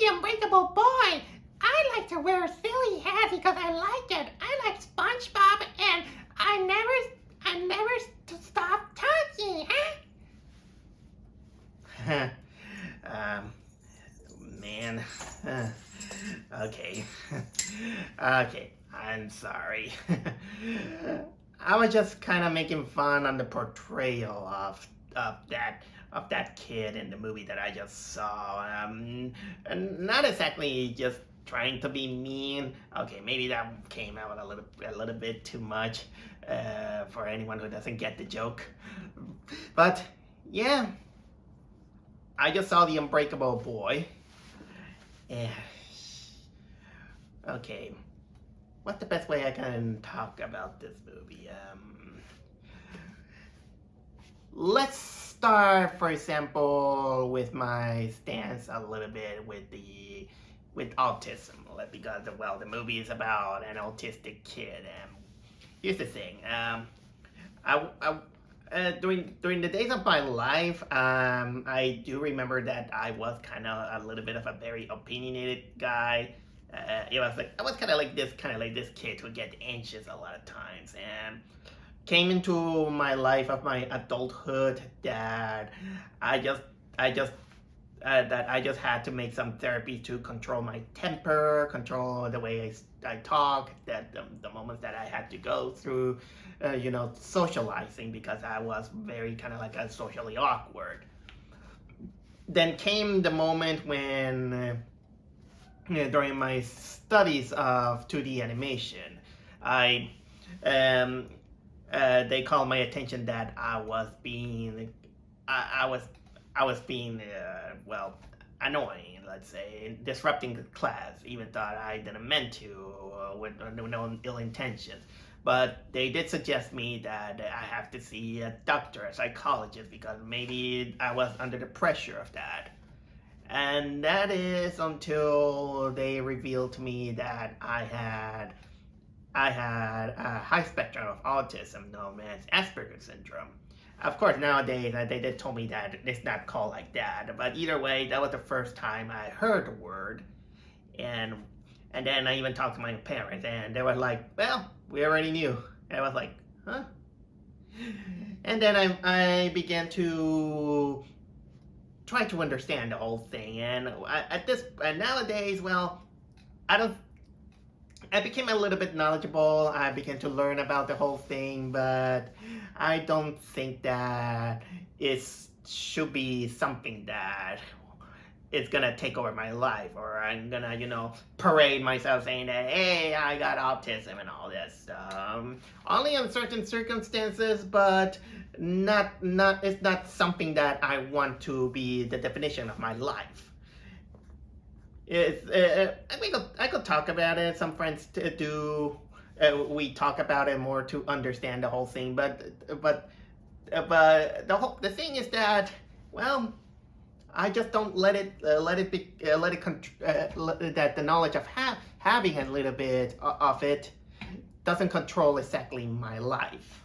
the Unbreakable Boy. I like to wear a silly hat because I like it. I like SpongeBob, and I never stop talking, huh? Man. Okay. Okay, I'm sorry. I was just kind of making fun on the portrayal of that kid in the movie that I just saw. And not exactly just trying to be mean. Okay, maybe that came out a little bit too much for anyone who doesn't get the joke. But yeah, I just saw the Unbreakable Boy. Yeah. Okay. What's the best way I can talk about this movie? Let's start, for example, with my stance a little bit with autism, because the movie is about an autistic kid. Here's the thing. During the days of my life, I do remember that I was kind of a little bit of a very opinionated guy. It was like I was kind of like this kid who get anxious a lot of times, and came into my life of my adulthood that I just had to make some therapy to control my temper, control the way I talk, that the moments that I had to go through, socializing, because I was very kind of like a socially awkward. Then came the moment when, during my studies of 2D animation, they called my attention that I was being annoying, let's say, disrupting the class, even though I didn't meant to, with no ill intentions. But they did suggest me that I have to see a doctor, a psychologist, because maybe I was under the pressure of that. And that is until they revealed to me that I had a high spectrum of autism known as Asperger's syndrome. Of course, nowadays they told me that it's not called like that, but either way, that was the first time I heard the word, and then I even talked to my parents, and they were like, "Well, we already knew." And I was like, "Huh?" And then I began to try to understand the whole thing, and nowadays, well, I became a little bit knowledgeable. I began to learn about the whole thing, but I don't think that it should be something that is gonna take over my life, or I'm gonna, parade myself saying that, hey, I got autism and all this. Only in certain circumstances, but it's not something that I want to be the definition of my life. I could talk about it. Some friends do. We talk about it more to understand the whole thing. But the thing is that, well, I just don't let it that the knowledge of having a little bit of it doesn't control exactly my life.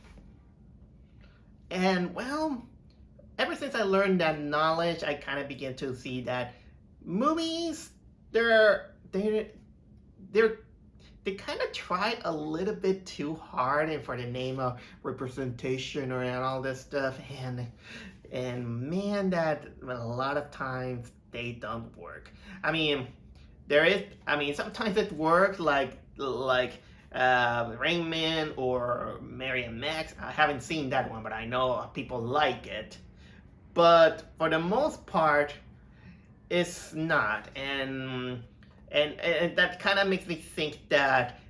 And well, ever since I learned that knowledge, I kind of began to see that movies, they kind of try a little bit too hard, and for the name of representation and all this stuff, and man, that a lot of times they don't work. I mean, sometimes it works, like Rain Man or Mary and Max. I haven't seen that one, but I know people like it. But for the most part, it's not, and that kind of makes me think that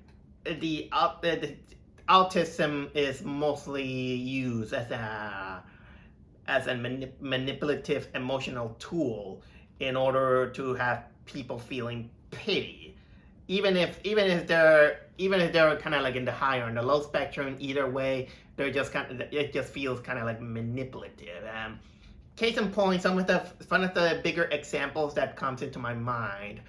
the autism is mostly used as a manipulative emotional tool in order to have people feeling pity, even if they're kind of like in the high or in the low spectrum. Either way, it just feels kind of like manipulative. Case in point, one of the bigger examples that comes into my mind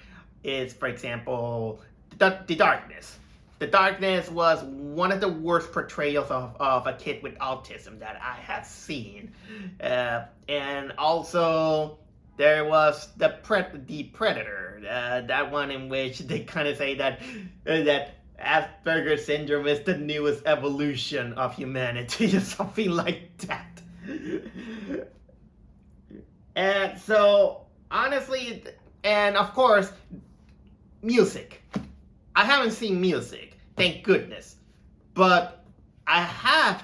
is, for example, The Darkness. The Darkness was one of the worst portrayals of a kid with autism that I have seen. And also, there was the Predator, that one in which they kind of say that that Asperger's syndrome is the newest evolution of humanity, or something like that. And so, honestly, and of course, music. I haven't seen music, thank goodness. But I have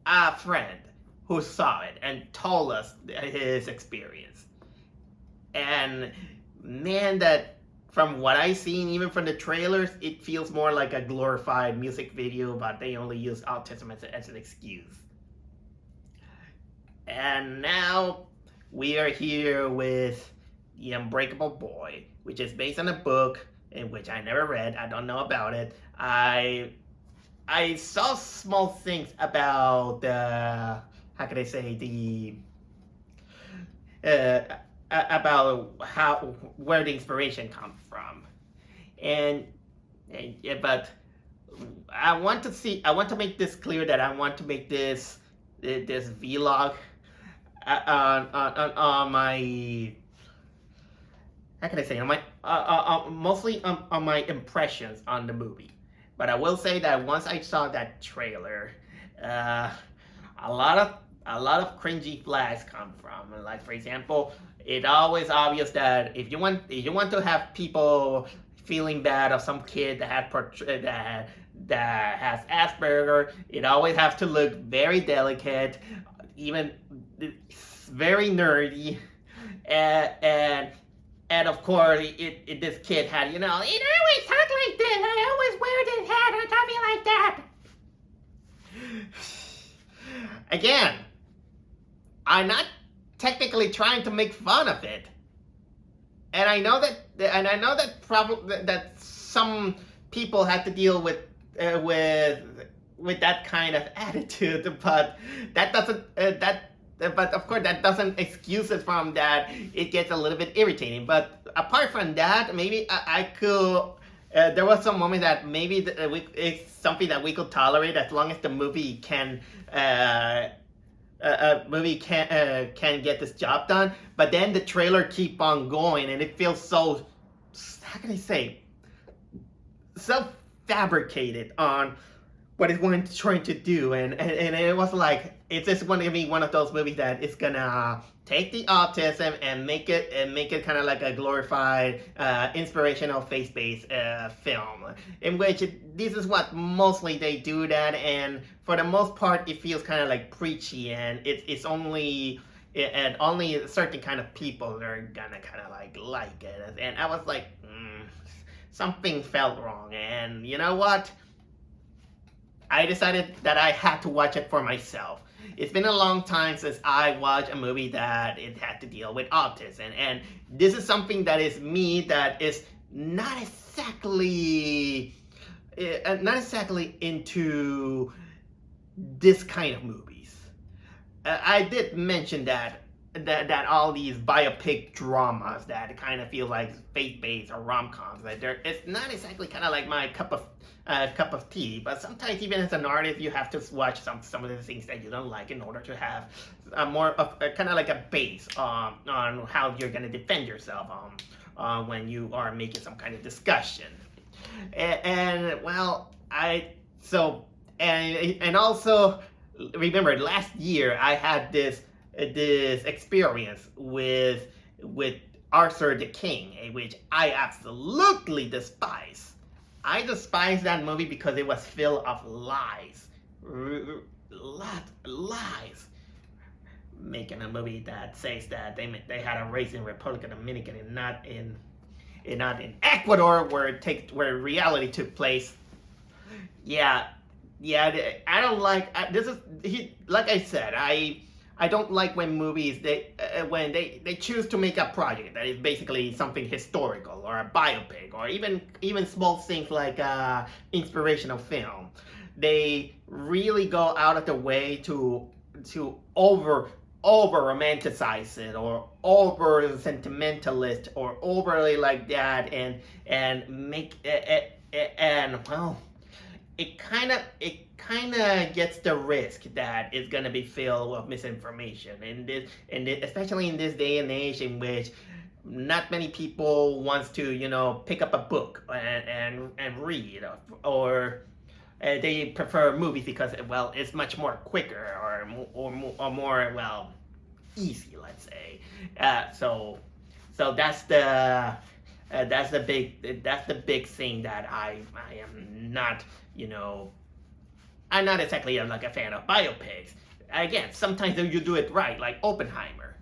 a friend who saw it and told us his experience. And man, that from what I've seen, even from the trailers, it feels more like a glorified music video, but they only use autism as an excuse. And now we are here with The Unbreakable Boy, which is based on a book in which I never read. I don't know about it. I saw small things about the, how can I say, the about how, where the inspiration comes from, and but I want to make this clear that I want to make this vlog on my, how can I say, on my mostly on my impressions on the movie. But I will say that once I saw that trailer, a lot of cringy flags come from. Like, for example, it's always obvious that if you want to have people feeling bad of some kid that has Asperger, it always has to look very delicate, even very nerdy, and of course, this kid had, It always talk like this. I always wear this hat or something like that. Again, I'm not technically trying to make fun of it, and I know that some people had to deal with that kind of attitude, but that doesn't but of course that doesn't excuse it from that. It gets a little bit irritating. But apart from that, maybe I could. There was some moment that maybe it's something that we could tolerate as long as the movie can get this job done. But then the trailer keep on going, and it feels so, how can I say, self-fabricated on what it's trying to do, and it was like, is this going to be one of those movies that is gonna take the autism and make it kind of like a glorified inspirational faith-based film, in which this is what mostly they do that, and for the most part it feels kind of like preachy, and it's only and only a certain kind of people are gonna kind of like it, and I was like, something felt wrong, and you know what? I decided that I had to watch it for myself. It's been a long time since I watched a movie that it had to deal with autism, and this is something that is me, that is not exactly into this kind of movies. I did mention that all these biopic dramas that kind of feel like faith-based or rom-coms, that it's not exactly kind of like my cup of tea. But sometimes, even as an artist, you have to watch some of the things that you don't like in order to have more of kind of like a base on how you're going to defend yourself when you are making some kind of discussion. And well, and also remember, last year I had this experience with Arthur the King, which I absolutely despise. I despise that movie because it was filled of lies, lies. Making a movie that says that they had a race in Republic of Dominican and not in Ecuador, where reality took place. Yeah, I don't like like I said, I don't like when movies when they choose to make a project that is basically something historical or a biopic or even small things like inspirational film. They really go out of the way to over romanticize it, or over sentimentalist, or overly like that, and make and well, it kind of gets the risk that it's gonna be filled with misinformation, especially in this day and age in which not many people wants to pick up a book and read, or they prefer movies because well it's much more quicker or more well easy, let's say. So that's the big thing that I am not, I'm not exactly like a fan of biopics. Again, sometimes you do it right, like Oppenheimer.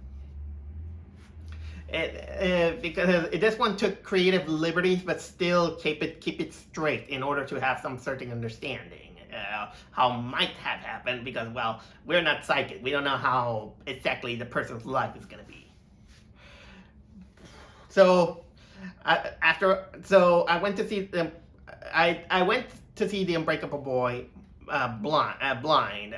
Because this one took creative liberties, but still keep it straight in order to have some certain understanding how might have happened. Because well, we're not psychic, we don't know how exactly the person's life is gonna be. So I went to see them. I went to see the Unbreakable Boy blind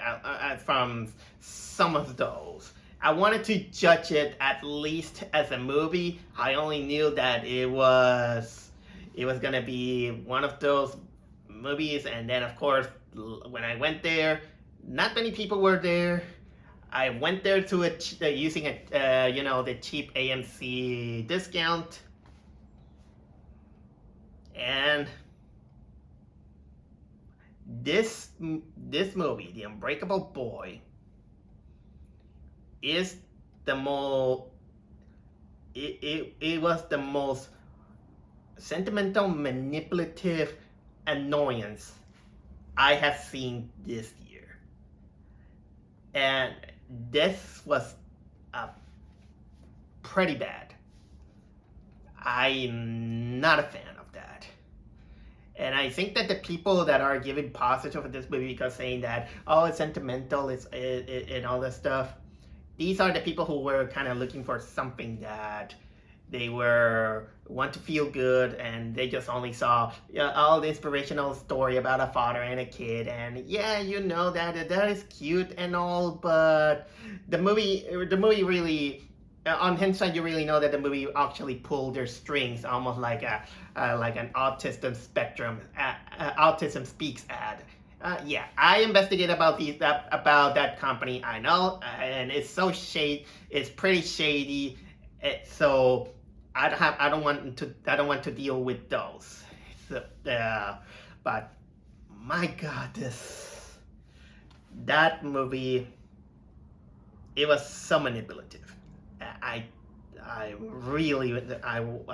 from some of those. I wanted to judge it at least as a movie. I only knew that it was gonna be one of those movies, and then of course when I went there, not many people were there. I went there to using the cheap AMC discount, and this movie, The Unbreakable Boy, is the most it was the most sentimental, manipulative annoyance I have seen this year, and this was pretty bad. I'm not a fan of that. And I think that the people that are giving positive for this movie because saying that, oh, it's sentimental, and all this stuff, these are the people who were kind of looking for something that they want to feel good, and they just only saw all the inspirational story about a father and a kid, and yeah, that is cute and all, but the movie really, on hindsight, you really know that the movie actually pulled their strings, almost like an autism spectrum, autism speaks ad. Yeah, I investigate about that company. I know, and it's it's pretty shady. So I don't want to deal with those. So, but my God, that movie, it was so manipulative. I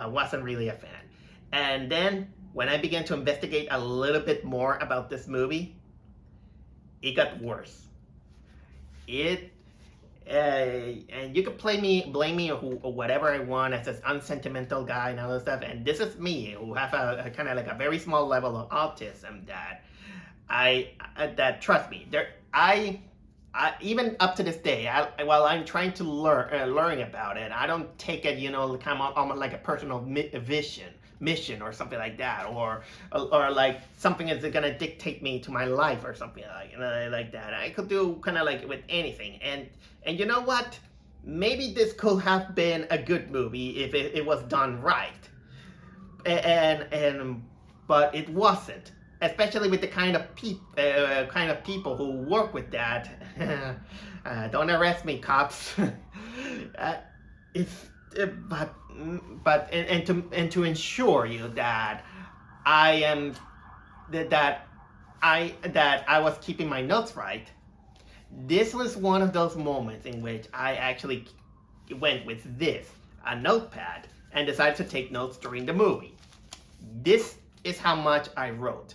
wasn't really a fan. And then when I began to investigate a little bit more about this movie, it got worse. And you could blame me or whatever I want as this unsentimental guy and all that stuff. And this is me who have a kind of like a very small level of autism that trust me, I even up to this day, while I'm trying to learn about it, I don't take it, kind of almost like a personal mission or something like that, or like something that's gonna dictate me to my life or something like that. I could do kind of like with anything, and you know what? Maybe this could have been a good movie if it was done right, but it wasn't. Especially with the kind of people who work with that. Don't arrest me, cops. But to ensure you that I was keeping my notes right. This was one of those moments in which I actually went with a notepad, and decided to take notes during the movie. This is how much I wrote.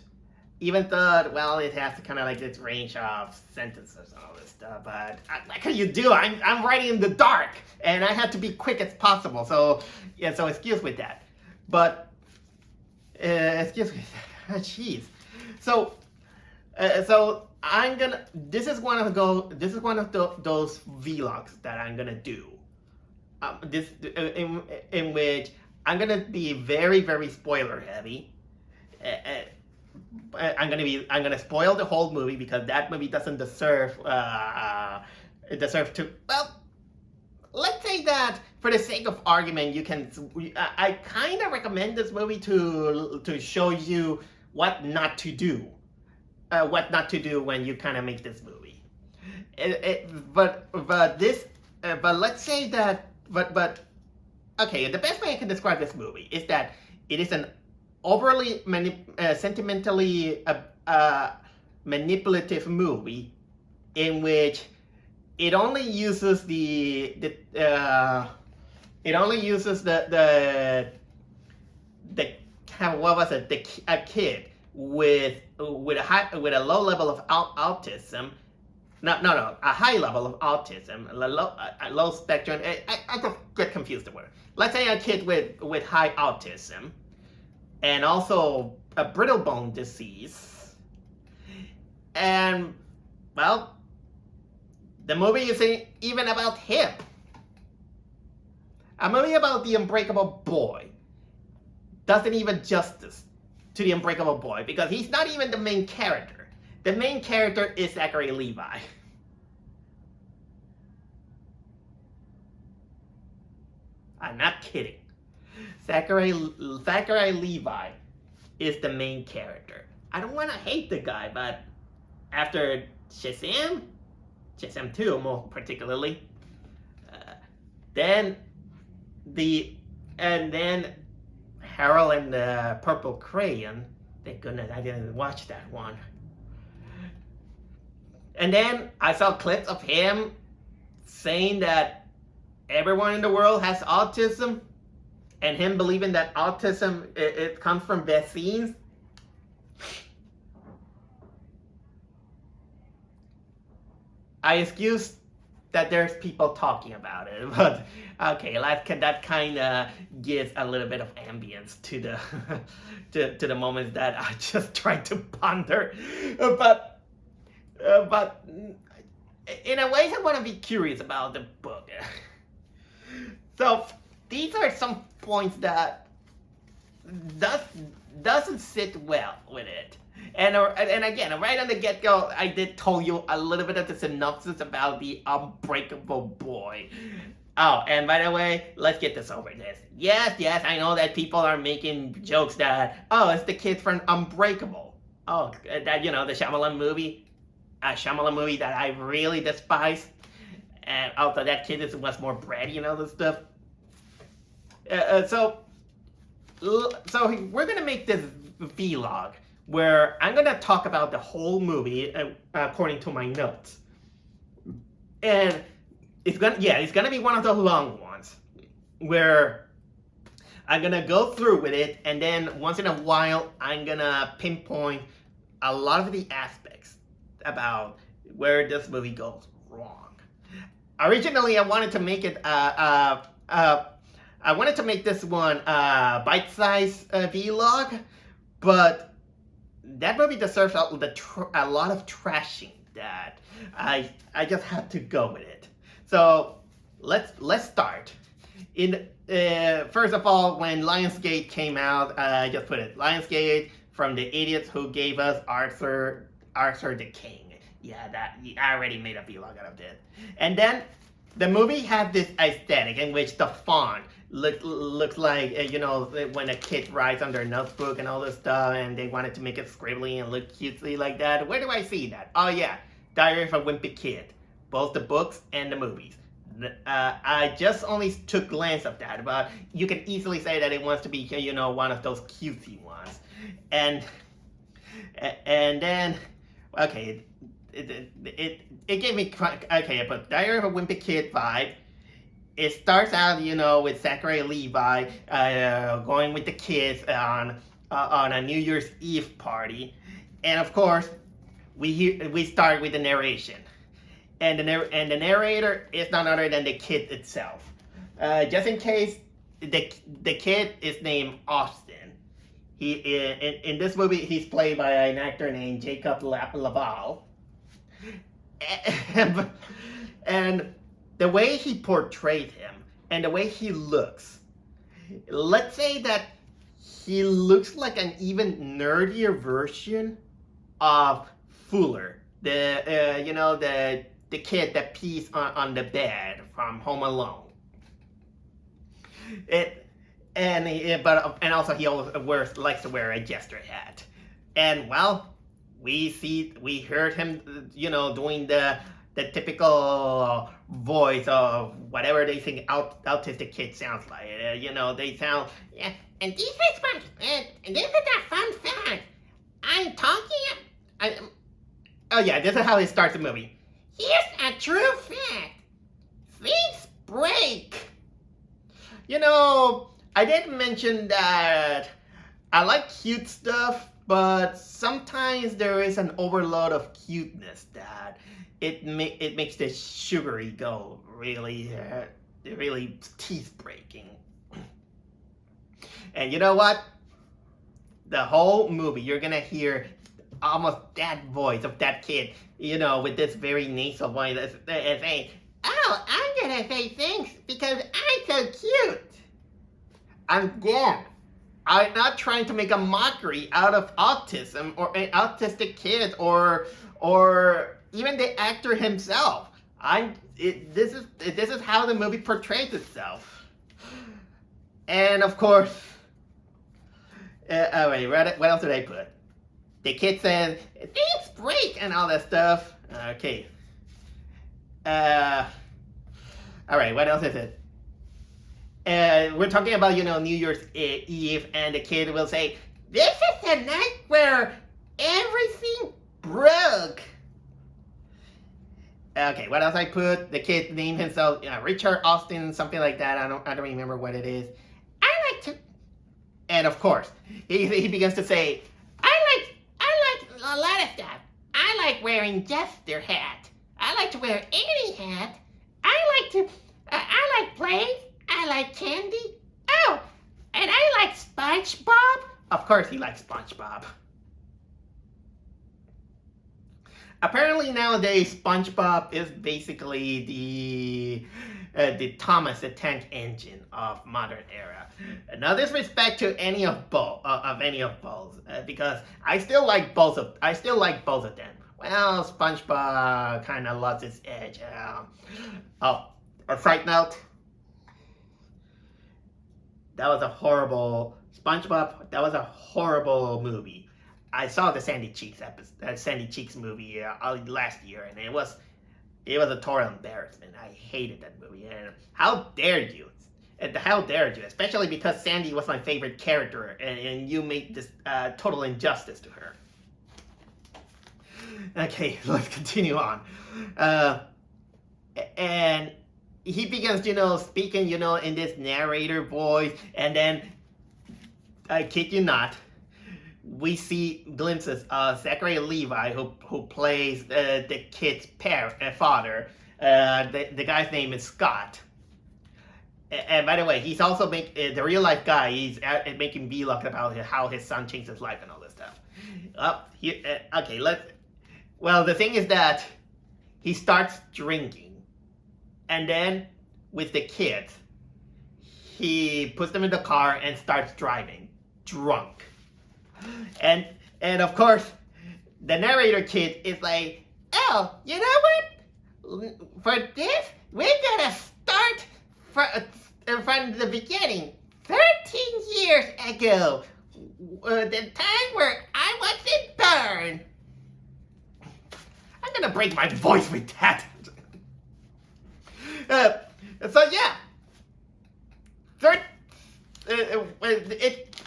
Even though, well, it has kind of like this range of sentences and all this stuff, but like how you do, I'm writing in the dark, and I had to be quick as possible. So yeah, so excuse me that. But excuse me, jeez. So I'm gonna. This is one of those vlogs that I'm gonna do. In which I'm gonna be very, very spoiler heavy. I'm gonna spoil the whole movie because that movie doesn't deserve to. Well, let's say that for the sake of argument, I kind of recommend this movie to show you what not to do. what not to do when you kind of make this movie. But let's say that okay, the best way I can describe this movie is that it is an overly sentimentally manipulative movie in which it only uses the what was it, a kid with a low level of autism, a high level of autism, a low spectrum. I just get confused the word. Let's say a kid with high autism and also a brittle bone disease, and well, the movie isn't even about him. A movie about the Unbreakable Boy doesn't even justice to the Unbreakable Boy because he's not even the main character. The main character is Zachary Levi. I'm not kidding. Zachary Levi is the main character. I don't want to hate the guy, but after Shazam 2 more particularly, then Harold and the Purple Crayon. Thank goodness I didn't watch that one. And then I saw clips of him saying that everyone in the world has autism, and him believing that autism it comes from vaccines. I excuse that there's people talking about it, but okay, that kind of gives a little bit of ambience to the to the moments that I just try to ponder, but in a way I want to be curious about the book. So these are some points that doesn't sit well with it. And again, right on the get-go, I did tell you a little bit of the synopsis about the Unbreakable Boy. Oh, and by the way, let's get this over this. Yes, I know that people are making jokes that, oh, it's the kid from Unbreakable. Oh, that, the Shyamalan movie. A Shyamalan movie that I really despise. And also that kid was more bratty and all this stuff. So we're going to make this vlog where I'm going to talk about the whole movie according to my notes. And it's going to be one of those long ones where I'm going to go through with it, and then once in a while I'm going to pinpoint a lot of the aspects about where this movie goes wrong. Originally I wanted to make it this one bite-sized vlog, but that movie deserves a lot of trashing that I just had to go with it. So let's start. First of all, when Lionsgate came out, I just put it, Lionsgate, from the idiots who gave us Arthur the King. Yeah, I already made a vlog out of this. And then the movie had this aesthetic in which the font looks like, when a kid writes on their notebook and all this stuff, and they wanted to make it scribbly and look cutesy like that. Where do I see that? Oh yeah, Diary of a Wimpy Kid. Both the books and the movies. I just only took glance of that, but you can easily say that it wants to be, one of those cutesy ones. And then, okay, it gave me, okay, but Diary of a Wimpy Kid vibe. It starts out, with Zachary Levi going with the kids on a New Year's Eve party, and of course, we start with the narration, and the narrator is none other than the kid itself. Just in case, the kid is named Austin. He in this movie he's played by an actor named Jacob Laval, and the way he portrayed him and the way he looks, let's say that he looks like an even nerdier version of Fuller, the kid that pees on the bed from Home Alone. And also he always likes to wear a jester hat. And well, we heard him, doing the typical voice of whatever they think autistic kid sounds like. They sound, Yeah, and this is fun. And this is a fun fact. I'm talking. I, oh yeah, this is how it starts the movie. Here's a true fact. Things break. I did mention that I like cute stuff, but sometimes there is an overload of cuteness that it makes the sugary go really teeth breaking. And you know what? The whole movie, you're gonna hear almost that voice of that kid, with this very nasal voice saying, Oh, I'm gonna say thanks because I'm so cute. Again, I'm not trying to make a mockery out of autism or autistic kids or even the actor himself. This is how the movie portrays itself. And of course, wait, what else did I put? The kid says, "Things break" and all that stuff. Okay. All right, what else is it? We're talking about, New Year's Eve, and the kid will say, This is the night where everything broke. Okay, what else I put? The kid named himself Richard Austin, something like that. I don't remember what it is. I like to. And of course, he begins to say, I like a lot of stuff. I like wearing Jester hat. I like to wear any hat. I like planes. I like candy. Oh, and I like SpongeBob. Of course he likes SpongeBob. Apparently nowadays SpongeBob is basically the Thomas the Tank Engine of modern era. No disrespect to any of both, because I still like both of them. Well, SpongeBob kind of lost its edge. A side note. That was a horrible SpongeBob. That was a horrible movie. I saw the Sandy Cheeks movie last year, and it was a total embarrassment. I hated that movie. And how dare you? Especially because Sandy was my favorite character, and you made this total injustice to her. Okay, let's continue on. And he begins, speaking, in this narrator voice, and then, I kid you not, we see glimpses of Zachary Levi, who plays the kid's father. The guy's name is Scott. And by the way, he's also the real life guy. He's making vlogs about how his son changed his life and all this stuff. Well, the thing is that he starts drinking. And then, with the kids, he puts them in the car and starts driving, drunk. And of course, the narrator kid is like, Oh, you know what? For this, we're gonna start from the beginning. 13 years ago, the time where I wasn't born. I'm gonna break my voice with that. So yeah,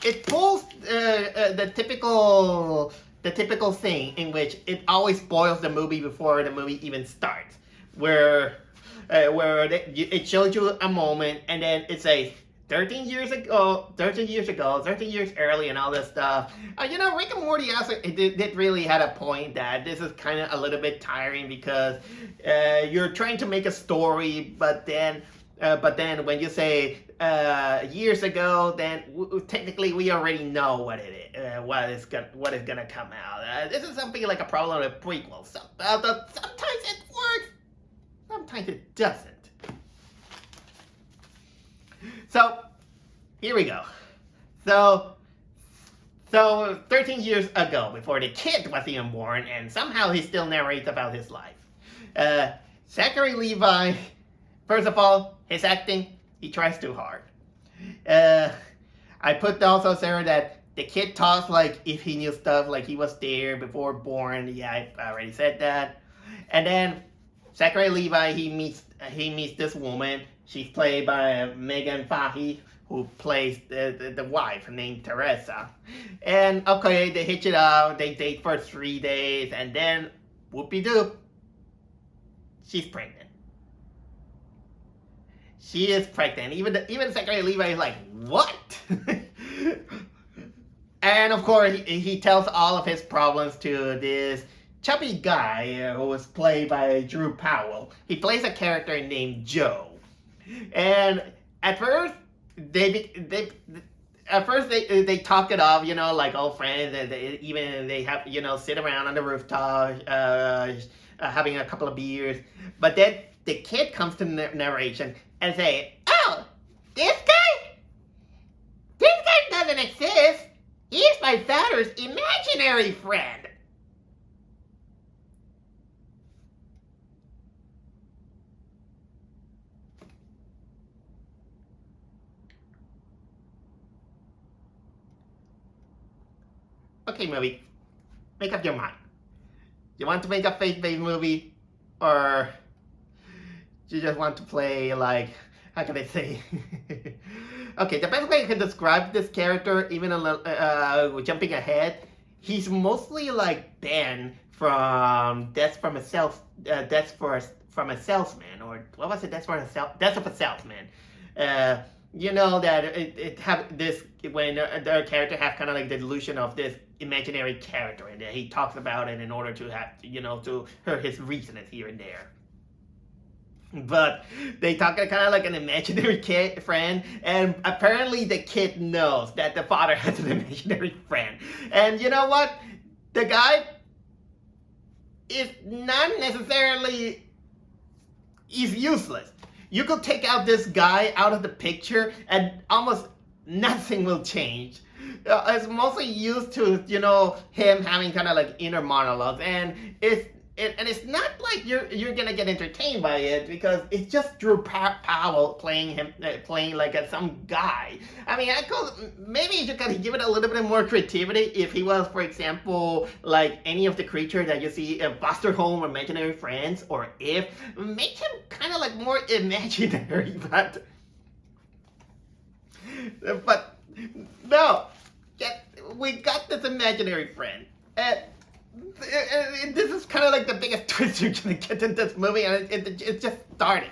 it pulls the typical thing in which it always spoils the movie before the movie even starts, where it shows you a moment and then it says 13 years early and all this stuff. Rick and Morty also did really had a point that this is kind of a little bit tiring because you're trying to make a story, but then when you say years ago, then technically we already know what it is, what is gonna come out. This is something like a problem with prequels. Sometimes it works, sometimes it doesn't. So, here we go. So 13 years ago, before the kid was even born, and somehow he still narrates about his life. Zachary Levi, first of all, his acting, he tries too hard. I put also, Sarah, that the kid talks like if he knew stuff, like he was there before born. Yeah, I already said that. And then Zachary Levi, he meets this woman. She's played by Megan Fahy, who plays the wife named Teresa. And okay, they hitch it up. They date for 3 days, and then whoopie doo, she's pregnant. She is pregnant. Even Zachary Levi is like, what? And of course, he tells all of his problems to this chubby guy who was played by Drew Powell. He plays a character named Joe. And at first, they talk it off, like old friends, and they have sit around on the rooftop, having a couple of beers. But then the kid comes to narration and say, "Oh, this guy doesn't exist. He's my father's imaginary friend." Okay, movie, make up your mind. You want to make a faith-based movie, or you just want to play like, how can I say? Okay, the best way I can describe this character, even a little, jumping ahead, he's mostly like Ben from Death of a Salesman, or what was it? Death of a Salesman. That it have this when their character have kind of like the delusion of this imaginary character, and he talks about it in order to have to hurt his reasons here and there. But they talk kind of like an imaginary friend, and apparently the kid knows that the father has an imaginary friend. And you know what? The guy is not necessarily is useless. You could take out this guy out of the picture and almost nothing will change. It's mostly used to, him having kind of like inner monologues, and it's not like you're gonna get entertained by it, because it's just Drew Powell playing like some guy. I mean, maybe you could give it a little bit more creativity if he was, for example, like any of the creatures that you see in Foster Home or Imaginary Friends, or if make him kind of like more imaginary, but no, we got this imaginary friend. This is kind of like the biggest twist you're gonna get in this movie, and it just started.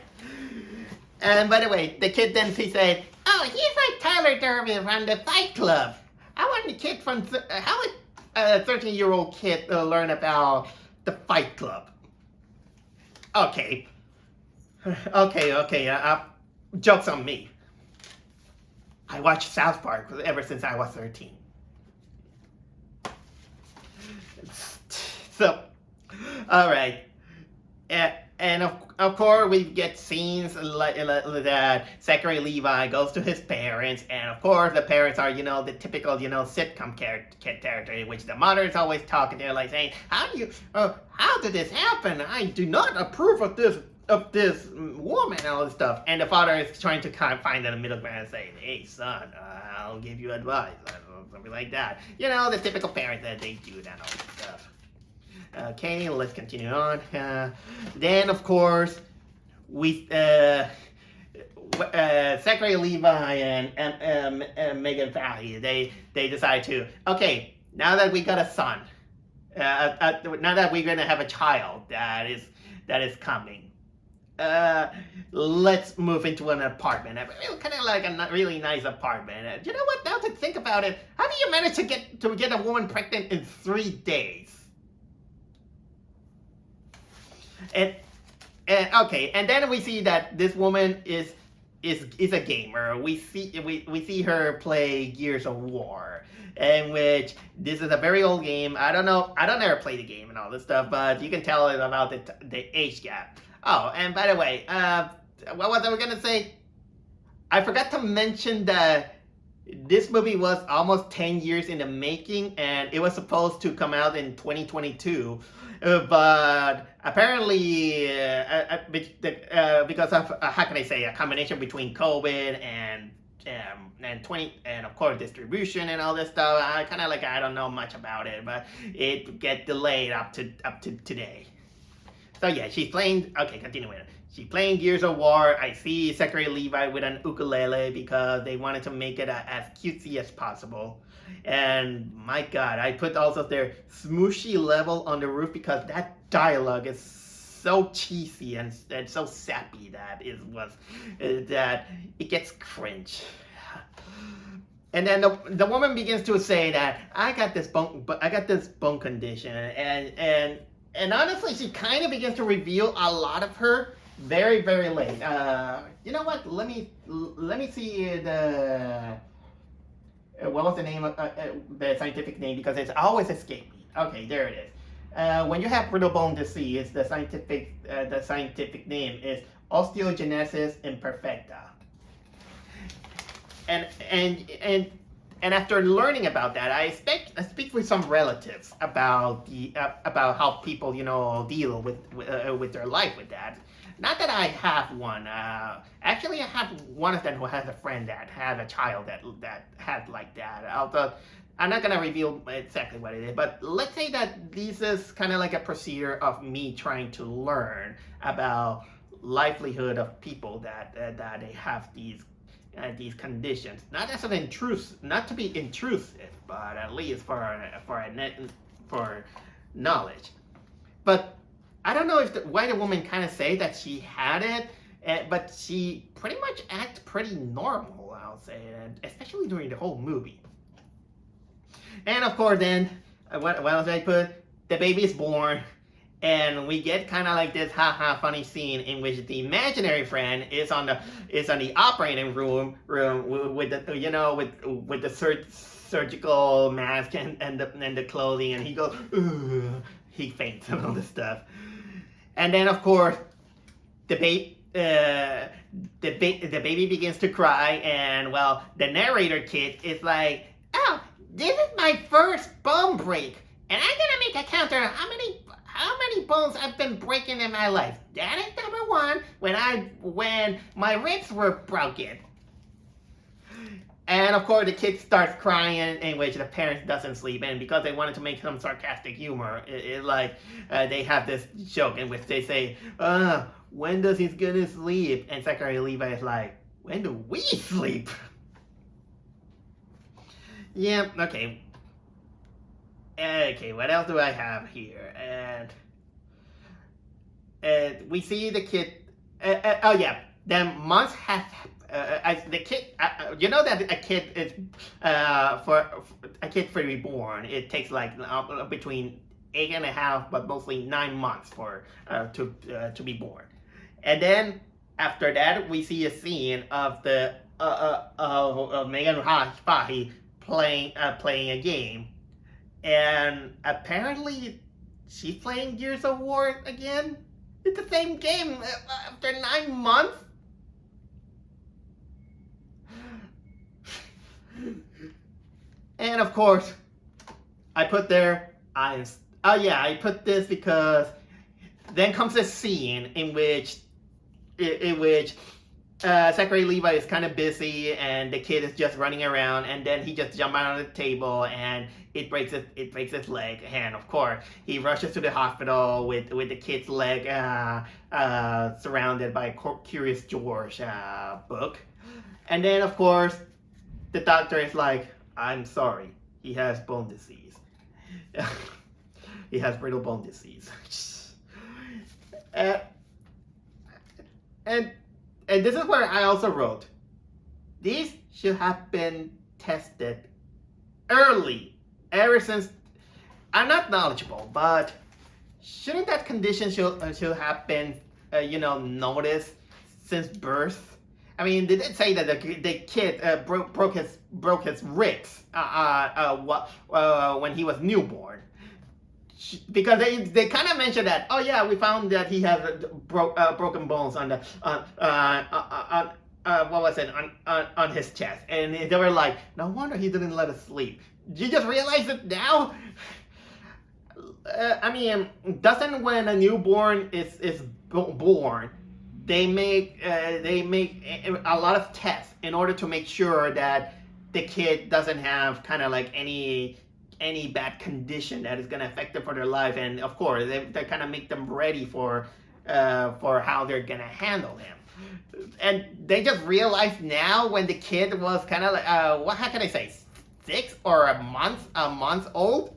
And by the way, the kid then he said, "Oh, he's like Tyler Durden from the Fight Club." How would a 13-year-old kid learn about the Fight Club? Okay. Joke's on me. I watched South Park ever since I was 13. So, all right, and of course we get scenes like that Zachary Levi goes to his parents, and of course the parents are the typical sitcom character, in which the mother is always talking. They're like saying, how did this happen? I do not approve of this woman and all this stuff. And the father is trying to kind of find the middle ground and say, "Hey son, I'll give you advice," something like that. The typical parents that they do that all this stuff. Okay, let's continue on. Then, of course, we Zachary Levi and Megan Fahy, they decide to, okay, now that we got a son, now that we're gonna have a child that is coming, let's move into an apartment. Kind of like a really nice apartment. You know what? Now to think about it, how do you manage to get a woman pregnant in 3 days? And okay, and then we see that this woman is a gamer. We see her play Gears of War, in which this is a very old game. I don't ever play the game and all this stuff, but you can tell about the age gap. Oh, and by the way, what was I gonna say? I forgot to mention that this movie was almost 10 years in the making, and it was supposed to come out in 2022. But apparently, because of, how can I say, a combination between COVID and and 20 and of course distribution and all this stuff. I kind of like I don't know much about it, but it get delayed up to today. So yeah, she's playing. Okay, continuing. She's playing Gears of War. I see Zachary Levi with an ukulele because they wanted to make it as cutesy as possible. And my God, I put also their smooshy level on the roof because that dialogue is so cheesy and so sappy that that it gets cringe. And then the woman begins to say that I got this bone condition, and honestly, she kind of begins to reveal a lot of her very very late. You know what? Let me see the what was the name of the scientific name because it's always escaped me. Okay, there it is. When you have brittle bone disease, the scientific name is osteogenesis imperfecta. And after learning about that, I speak with some relatives about about how people deal with their life with that. Not that I have one. Actually, I have one of them who has a friend that has a child that had like that. Although I'm not gonna reveal exactly what it is, but let's say that this is kind of like a procedure of me trying to learn about livelihood of people that they have these conditions. Not as an not to be intrusive, but at least for knowledge. But I don't know why the woman kind of say that she had it, but she pretty much acts pretty normal, I'll say, especially during the whole movie. And of course, then what else I put? The baby is born, and we get kind of like this funny scene in which the imaginary friend is on the operating room with the with the surgical mask and the clothing, and he goes, ugh, he faints and all this stuff. And then of course the baby begins to cry, and well, the narrator kid is like, oh, this is my first bone break, and I'm gonna make a counter of how many bones I've been breaking in my life. That is number one, when my ribs were broken. And of course the kid starts crying, in which the parents doesn't sleep, and because they wanted to make some sarcastic humor, it's like they have this joke in which they say, when does he gonna sleep? And Zachary Levi is like, when do we sleep? Yeah, okay. Okay, what else do I have here? And we see the kid. Oh yeah, then months have. The kid, you know that a kid is for a kid to be born, it takes like between 8.5, but mostly 9 months for to be born. And then after that, we see a scene of Megan Fahy playing a game, and apparently she's playing Gears of War again. It's the same game after 9 months. And of course, I put I put this because then comes a scene in which Zachary Levi is kind of busy and the kid is just running around, and then he just jumps out on the table and it breaks his leg, and of course he rushes to the hospital with the kid's leg surrounded by a Curious George book. And then of course the doctor is like, I'm sorry, he has bone disease. He has brittle bone disease. And this is where I also wrote, these should have been tested early, ever since. I'm not knowledgeable, but shouldn't that condition should have been noticed since birth? I mean, they did say that the kid broke his ribs when he was newborn, because they kind of mentioned that, oh yeah, we found that he has broken bones on the what was it, on his chest, and they were like, no wonder he didn't let us sleep. Did you just realize it now? I mean, doesn't when a newborn is born, they make a lot of tests in order to make sure that the kid doesn't have kind of like any bad condition that is going to affect them for their life, and of course they kind of make them ready for how they're going to handle him. And they just realized now when the kid was kind of like how can I say, 6 or a month old.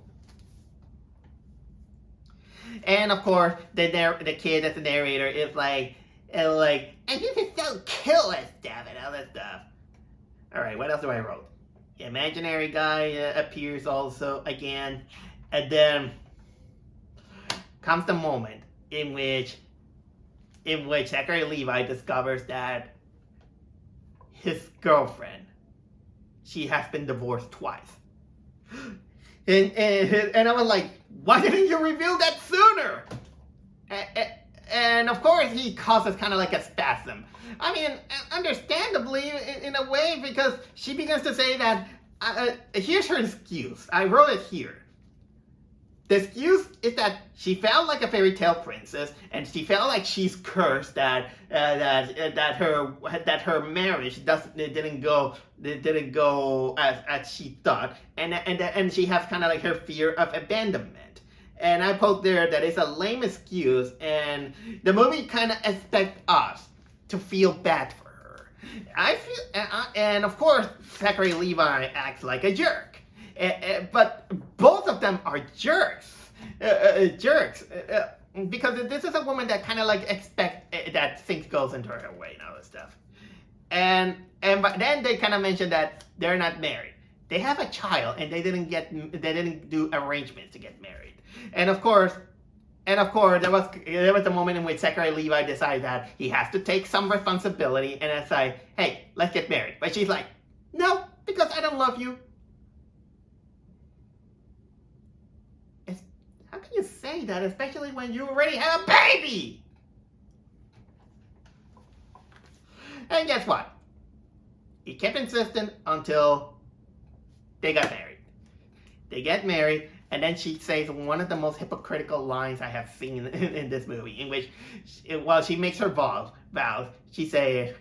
And of course, the kid that's the narrator is like, and this is so killer stuff and all that stuff. All right, what else do I wrote? Imaginary guy appears also again, and then comes the moment in which Zachary Levi discovers that his girlfriend, she has been divorced twice. And I was like, why didn't you reveal that sooner? And of course, he causes kind of like a spasm. I mean, understandably, in a way, because she begins to say that, here's her excuse. I wrote it here. The excuse is that she felt like a fairy tale princess, and she felt like she's cursed that her marriage didn't go as she thought, and she has kind of like her fear of abandonment. And I put there that it's a lame excuse, and the movie kind of expects us to feel bad for her. I feel, and of course, Zachary Levi acts like a jerk. But both of them are jerks. Because this is a woman that kind of like expect that things goes into her way and all this stuff. But then they kind of mention that they're not married. They have a child, and they didn't do arrangements to get married. And of course, there was the moment in which Zachary Levi decided that he has to take some responsibility, and it's like, hey, let's get married. But she's like, no, because I don't love you. How can you say that, especially when you already have a baby? And guess what? He kept insistent until they got married. They get married, and then she says one of the most hypocritical lines I have seen in this movie, in which, while she makes her vows, she say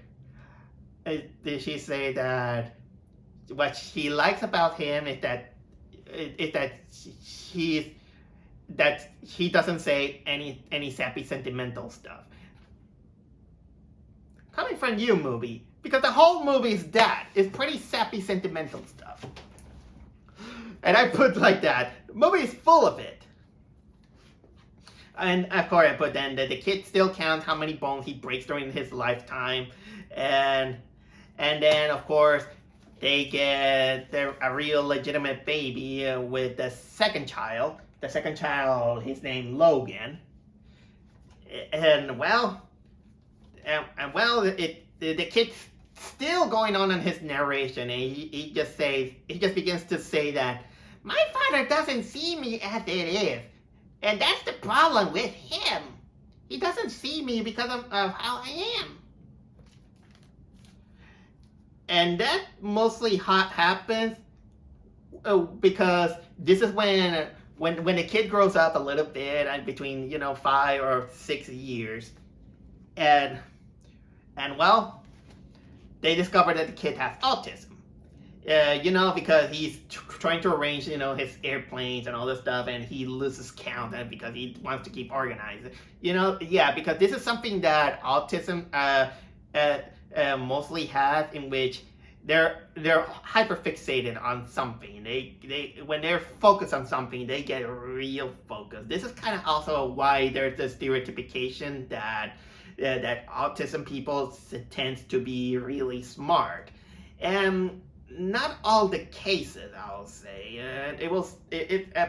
that what she likes about him is that he doesn't say any sappy sentimental stuff. Coming from you, movie, because the whole movie is pretty sappy sentimental stuff. And I put like that. The movie is full of it. And of course I put then that the kid still counts how many bones he breaks during his lifetime. And then of course they get a real legitimate baby with the second child. The second child, his name Logan. And the kid's still going on in his narration, and he just begins to say that my father doesn't see me as it is, and that's the problem with him. He doesn't see me because of how I am. And that mostly happens because this is when the kid grows up a little bit, between 5 or 6 years, and they discover that the kid has autism. Because he's trying to arrange his airplanes and all this stuff, and he loses count, and because he wants to keep organized. Because this is something that autism mostly has, in which they're hyperfixated on something. They when they're focused on something, they get real focused. This is kind of also why there's this stereotypication that autism people tends to be really smart, and not all the cases, I'll say.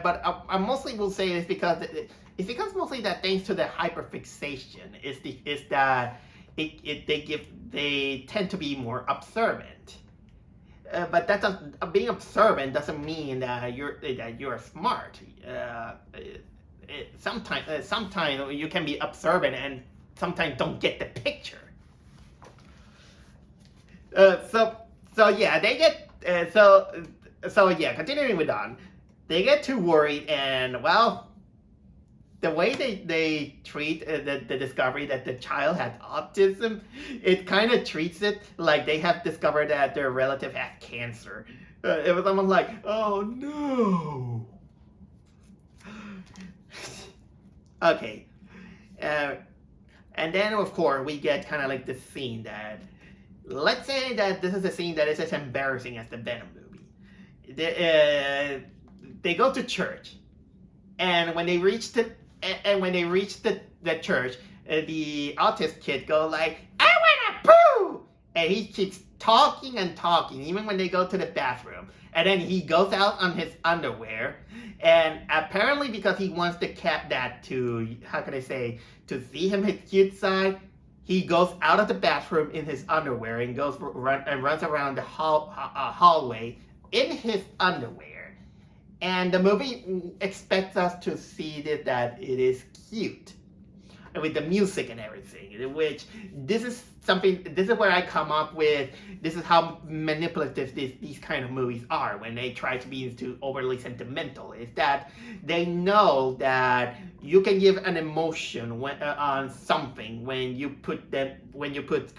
But I mostly will say it's because mostly that thanks to the hyperfixation is that they tend to be more observant. But that being observant doesn't mean that you're smart. Sometimes you can be observant and sometimes don't get the picture. Continuing with on, they get too worried, and the way they treat the discovery that the child has autism, it kind of treats it like they have discovered that their relative has cancer. It was almost like, oh no. Okay. And then, of course, we get kind of like this scene that, let's say that this is a scene that is as embarrassing as the Venom movie. They go to church, and when they reach the church, the autist kid go like, "I wanna poo," and he keeps talking and talking, even when they go to the bathroom. And then he goes out on his underwear, and apparently because he wants the cat to, how can I say, to see him his cute side, he goes out of the bathroom in his underwear and runs around the hallway in his underwear. And the movie expects us to see that it is cute, with the music and everything, which this is where I come up with, this is how manipulative these kind of movies are when they try to be too overly sentimental, is that they know that you can give an emotion on something when you put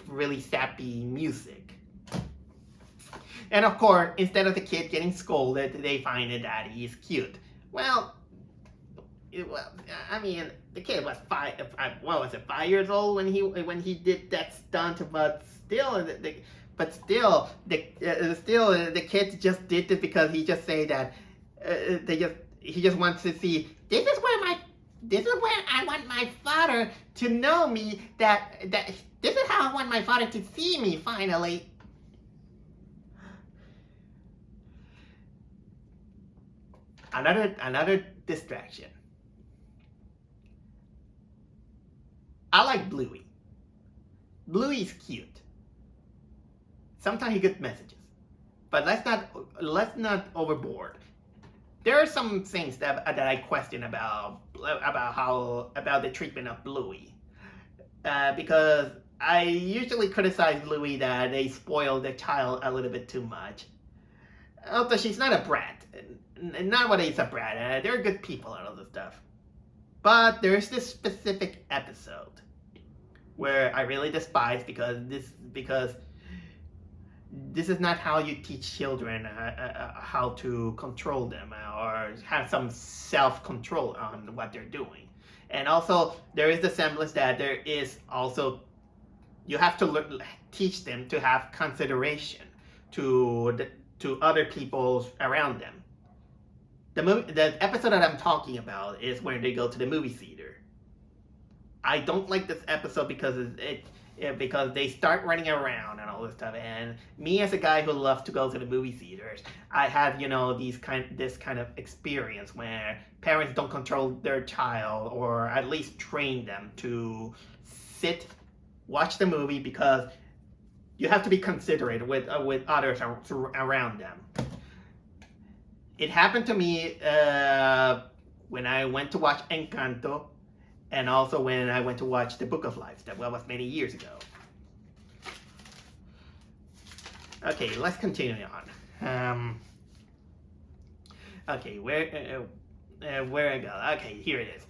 really sappy music. And of course, instead of the kid getting scolded, they find that daddy is cute. Well, I mean, the kid was 5 years old when he did that stunt, but still, the kid just did it because he just say that he just wants to see, this is where I want my father to know me, that this is how I want my father to see me finally. Another distraction. I like Bluey. Bluey's cute. Sometimes he gets messages, but let's not overboard. There are some things that I question about the treatment of Bluey, because I usually criticize Bluey that they spoil the child a little bit too much. Although she's not a brat, nobody's a brat. They're good people and all this stuff. But there's this specific episode where I really despise, because this is not how you teach children how to control them or have some self-control on what they're doing. And also, there is the semblance that there is also, you have to teach them to have consideration to other people around them. The episode that I'm talking about is when they go to the movie theater. I don't like this episode because because they start running around and all this stuff. And me, as a guy who loves to go to the movie theaters, I have this kind of experience where parents don't control their child, or at least train them to watch the movie, because you have to be considerate with others around them. It happened to me when I went to watch Encanto, and also when I went to watch The Book of Life. That was many years ago. Okay, let's continue on. Okay, where I go? Okay, here it is.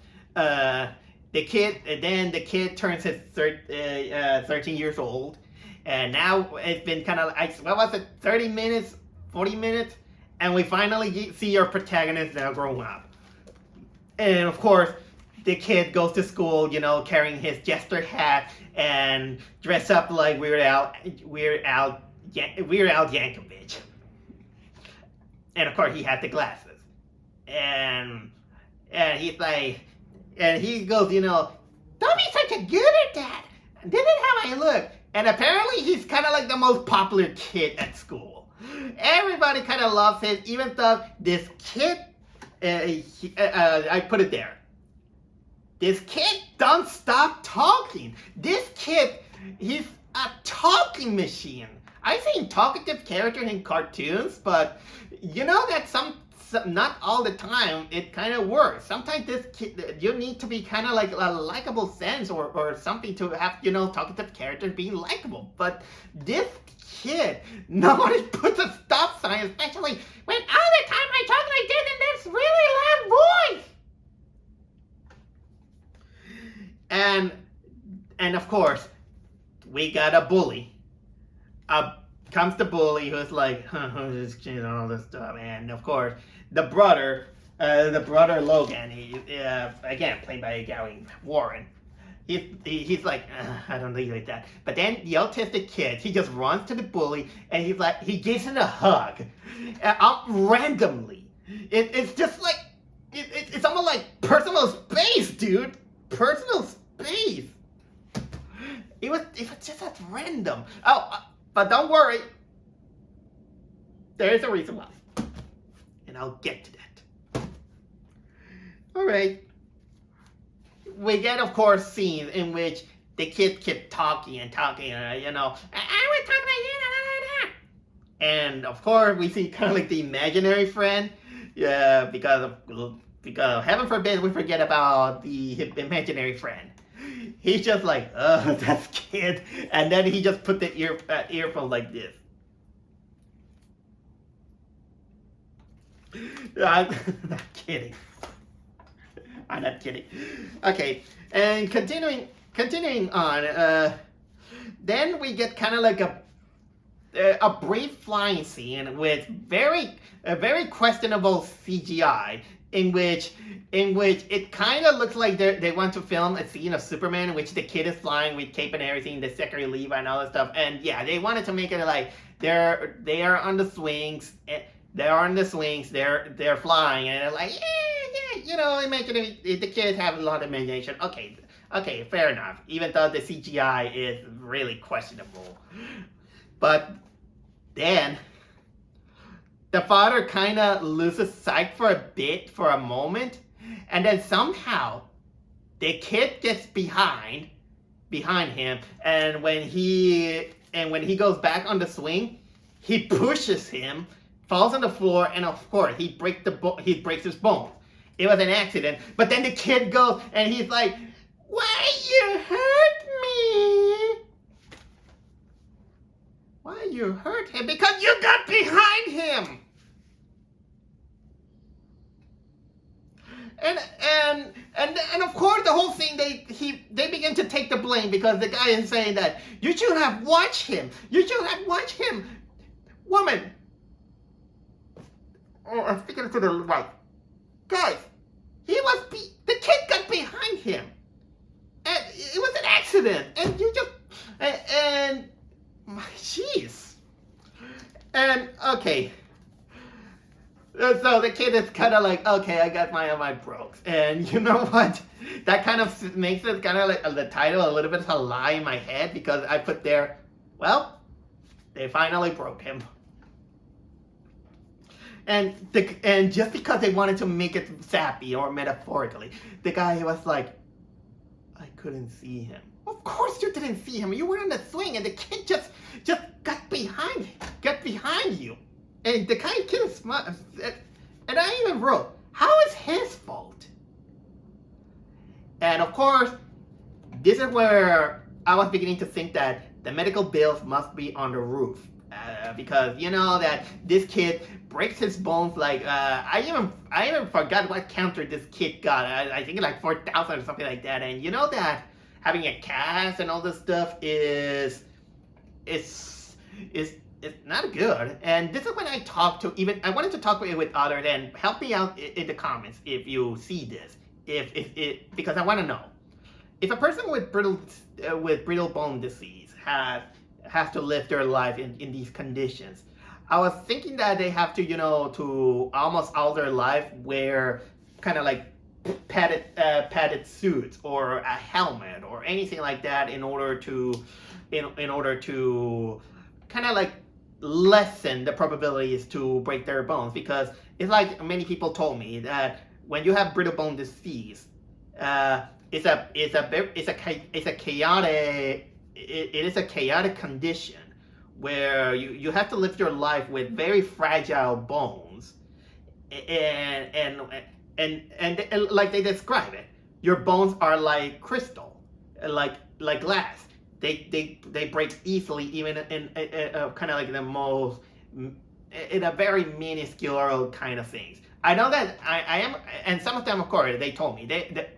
The kid turns his 13 years old, and now it's been kind of, 30 minutes, 40 minutes, and we finally see our protagonist now grown up. And of course, the kid goes to school, carrying his jester hat and dress up like Weird Al Yankovic. And of course, he had the glasses. And he's like, and he goes, don't be such a goober, Dad. This is how I look. And apparently, he's kind of like the most popular kid at school. Everybody kind of loves him, even though this kid, I put it there. This kid don't stop talking. This kid, he's a talking machine. I've seen talkative characters in cartoons, but that not all the time it kind of works. Sometimes this kid, you need to be kind of like a likable sense or something to have, talkative characters being likable. But this kid, nobody puts a stop sign, especially when all the time I talk like this in this really loud voice. course, we got a bully. Comes the bully who's like, who's this, all this stuff, and of course, the brother Logan, he again played by Gary Warren. He's like, I don't think like that. But then the autistic kid, he just runs to the bully and he's like, he gives him a hug, randomly. It's just like, it's almost like personal space, dude. Personal space. It was just at random. Oh, but don't worry. There is a reason why, and I'll get to that. All right. We get, of course, scenes in which the kid kept talking and talking, I was talking to you, and of course we see kind of like the imaginary friend, because heaven forbid we forget about the imaginary friend. He's just like, that's kid, and then he just put the earphone like this. I'm not kidding. I'm not kidding. Okay, and continuing on, then we get kind of like a brief flying scene with a very questionable CGI, in which it kind of looks like they want to film a scene of Superman in which the kid is flying with cape and everything, the Zachary Levi and all that stuff, and yeah, they wanted to make it like they are on the swings. They're on the swings. They're flying, and they're like, imagine the kids have a lot of imagination. Okay, fair enough. Even though the CGI is really questionable, but then the father kind of loses sight for a moment, and then somehow the kid gets behind him, and when he goes back on the swing, he pushes him, falls on the floor, and of course he breaks his bones. It was an accident, but then the kid goes and he's like, "Why you hurt me? Why you hurt him? Because you got behind him." And of course the whole thing they begin to take the blame because the guy is saying that you should have watched him. You should have watched him, woman. Oh, I'm speaking to the right. Guys, the kid got behind him. And it was an accident. And you just, and jeez. And, okay. So the kid is kind of like, okay, I got my broke. And you know what? That kind of makes it kind of like the title a little bit of a lie in my head because I put there, well, they finally broke him. And just because they wanted to make it sappy or metaphorically, the guy was like, I couldn't see him. Of course you didn't see him. You were on the swing and the kid just got behind you. And the kid is smart. And I even wrote, how is his fault? And of course, this is where I was beginning to think that the medical bills must be on the roof. Because that this kid breaks his bones like I even forgot what counter this kid got. I think like 4,000 or something like that. And that having a cast and all this stuff is not good. And this is when I wanted to talk with others and help me out in the comments if you see this. Because I want to know if a person with brittle bone disease has to live their life in these conditions. I was thinking that they have to, to almost all their life wear kind of like padded suits or a helmet or anything like that in order to kind of like lessen the probabilities to break their bones, because it's like many people told me that when you have brittle bone disease, it's a chaotic condition where you have to live your life with very fragile bones, and like they describe it, your bones are like crystal, like glass. They break easily, even in kind of like the most, in a very minuscule kind of things. I know that I am, and some of them, of course, they told me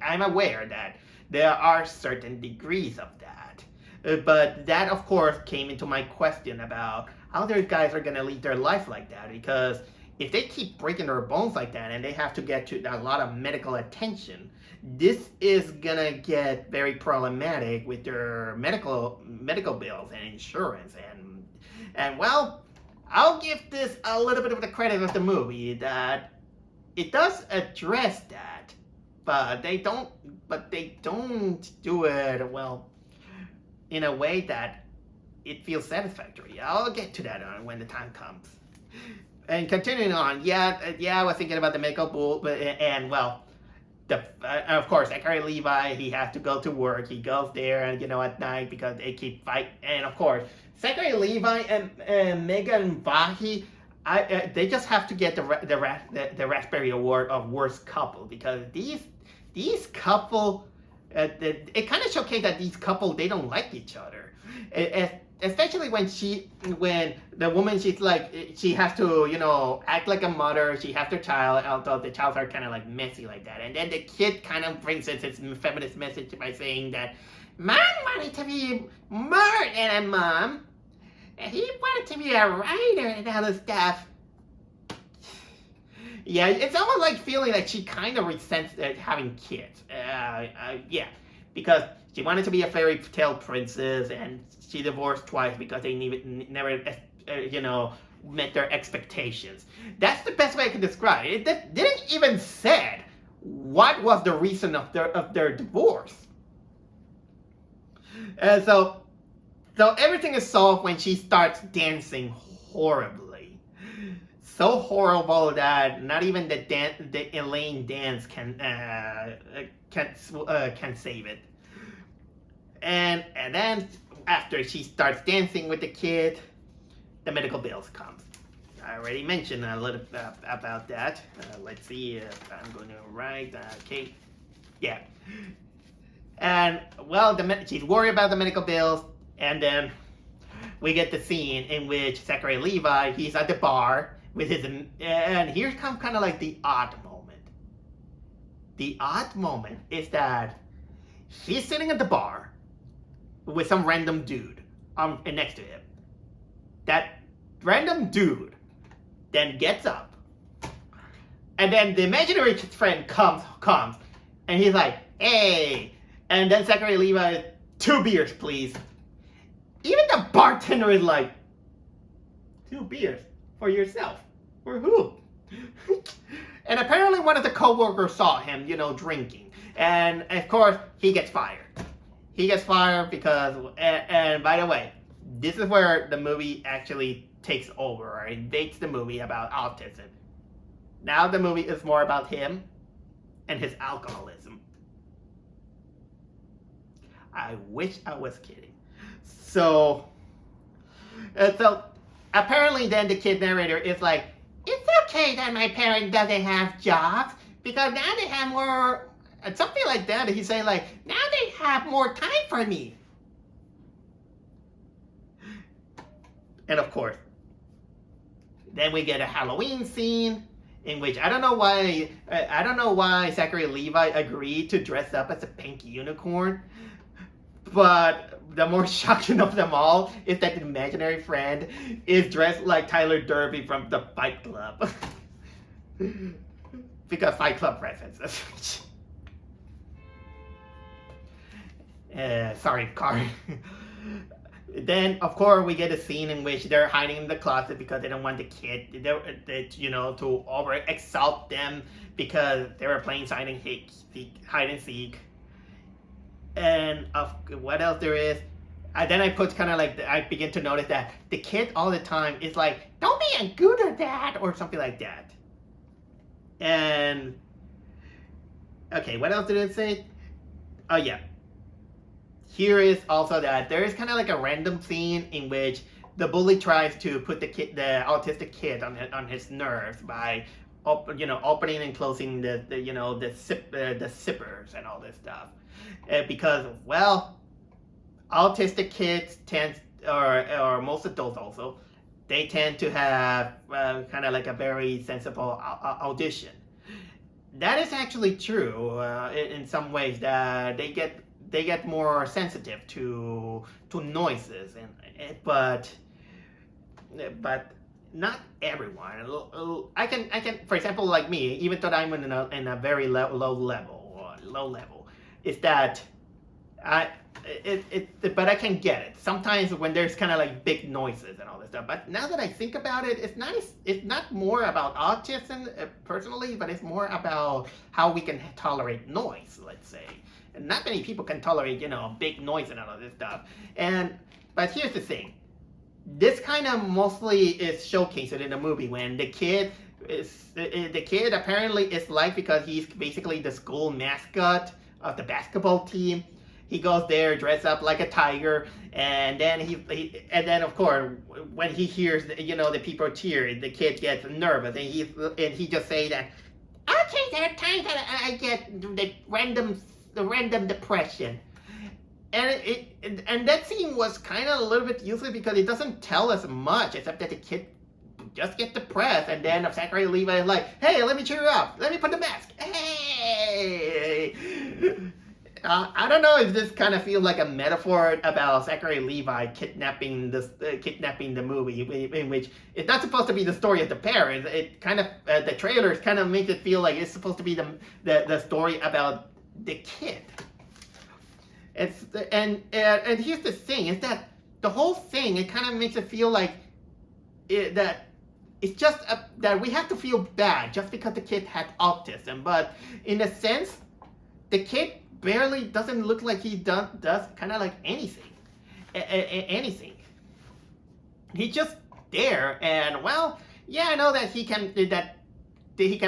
I'm aware that there are certain degrees of that. But that, of course, came into my question about how those guys are going to lead their life like that. Because if they keep breaking their bones like that and they have to get to a lot of medical attention, this is going to get very problematic with their medical bills and insurance. And well, I'll give this a little bit of the credit of the movie that it does address that, but they don't do it well in a way that it feels satisfactory. I'll get to that when the time comes. And continuing on, I was thinking about the medical bull, and well, of course, Zachary Levi, he has to go to work. He goes there, and at night because they keep fighting. And of course, Zachary Levi and Megan Vahi, they just have to get the Raspberry Award of worst couple, because these couple, it kind of showcased that these couple, they don't like each other. Especially when the woman, she's like, she has to act like a mother, she has her child, although the child are kind of like messy like that, and then the kid kind of brings its feminist message by saying that mom wanted to be more than a mom, and he wanted to be a writer and all this stuff. Yeah, it's almost like feeling like she kind of resents having kids. Because she wanted to be a fairy tale princess, and she divorced twice because they never, met their expectations. That's the best way I can describe it. It didn't even said what was the reason of their divorce. And so everything is solved when she starts dancing horribly. So horrible that not even the Elaine dance can save it. And then after she starts dancing with the kid, the medical bills comes. I already mentioned a little about that. Let's see if I'm going to write. Okay, yeah. And well, she's worried about the medical bills, and then we get the scene in which Zachary Levi, he's at the bar with his, and here comes kind of like the odd moment. The odd moment is that he's sitting at the bar with some random dude next to him. That random dude then gets up, and then the imaginary friend comes, and he's like, hey, and then Zachary Levi, 2 beers, please. Even the bartender is like, 2 beers for yourself? For who? And apparently one of the co-workers saw him, drinking. And of course, he gets fired. He gets fired because, and by the way, this is where the movie actually takes over, or invades the movie about autism. Now the movie is more about him and his alcoholism. I wish I was kidding. So apparently then the kid narrator is like, it's okay that my parent doesn't have jobs, because now they have more, something like that. He's saying like, now they have more time for me. And of course, then we get a Halloween scene in which I don't know why Zachary Levi agreed to dress up as a pink unicorn, but the more shocking of them all is that the imaginary friend is dressed like Tyler Durden from the Fight Club. Because Fight Club references. Sorry, Carl. Then, of course, we get a scene in which they're hiding in the closet because they don't want the kid, to over-exalt them because they were playing hide and seek. And what else there is? Then I put kind of like, I begin to notice that the kid all the time is like, don't be a goober, dad, or something like that. And, okay, what else did it say? Oh, yeah. Here is also that there is kind of like a random scene in which the bully tries to put the autistic kid on his nerves by, opening and closing the zippers and all this stuff, because well, autistic kids tend, or most adults also, they tend to have kind of like a very sensible audition. That is actually true in some ways, that more sensitive to noises, but not everyone. I can, for example, like me, even though I'm in a very low level, is that I but I can get it. Sometimes when there's kind of like big noises and all this stuff. But now that I think about it, it's not more about autism personally, but it's more about how we can tolerate noise, let's say. And not many people can tolerate, big noise and all of this stuff. But here's the thing. This kind of mostly is showcased in the movie when the kid apparently is liked because he's basically the school mascot of the basketball team. He goes there dressed up like a tiger, and then and then of course when he hears the people cheer, the kid gets nervous, and he just say that, okay, there are times that I get the random depression. And that scene was kind of a little bit useless because it doesn't tell us much except that the kid just gets depressed, and then Zachary Levi is like, hey, let me cheer you up, let me put the mask, hey. I don't know if this kind of feels like a metaphor about Zachary Levi kidnapping the movie, in which it's not supposed to be the story of the parents. It kind of the trailers kind of makes it feel like it's supposed to be the story about the kid. And here's the thing: is that the whole thing, it kind of makes it feel like that it's just that we have to feel bad just because the kid had autism. But in a sense, the kid barely doesn't look like he does kind of like anything. He's just there, and well, yeah, I know that he can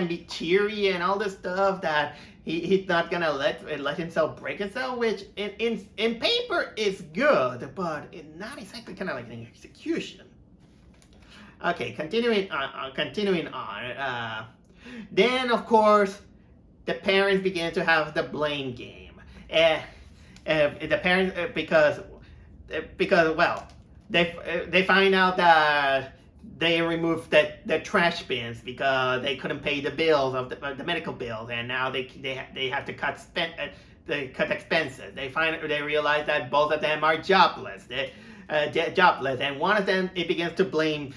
be teary and all this stuff, that he's not gonna let himself break himself, which in paper is good, but it's not exactly kind of like an execution. Okay, continuing on. Then of course the parents began to have the blame game. The parents because well, they find out that they removed the trash bins because they couldn't pay the bills of the medical bills, and now they have to cut expenses. They realize that both of them are jobless. And one of them, it begins to blame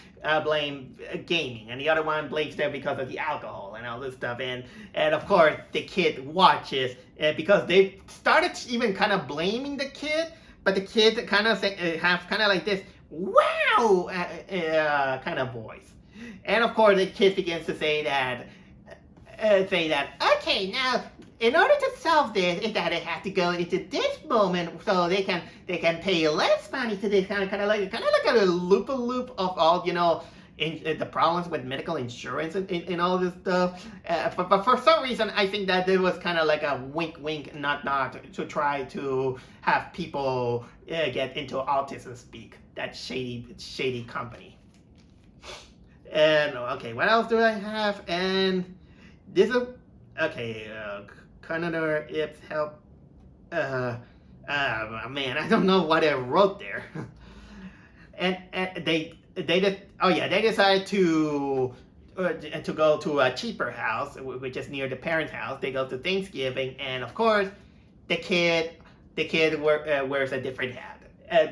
gaming, and the other one blames them because of the alcohol and all this stuff. And of course the kid watches, because they started even kind of blaming the kid, but the kid kind of have kind of like this wow kind of voice. And of course the kid begins to say that okay, now in order to solve this, is that they have to go into this moment so they can pay less money to this kind of like a loop of all in the problems with medical insurance and all this stuff. But for some reason, I think that there was kind of like a wink, nod to try to have people get into autism speak. That shady company. And okay, what else do I have? And this is okay. Connor Ips help. Man, I don't know what I wrote there. and they decided to go to a cheaper house, which is near the parents' house. They go to Thanksgiving, and of course, the kid wears a different hat.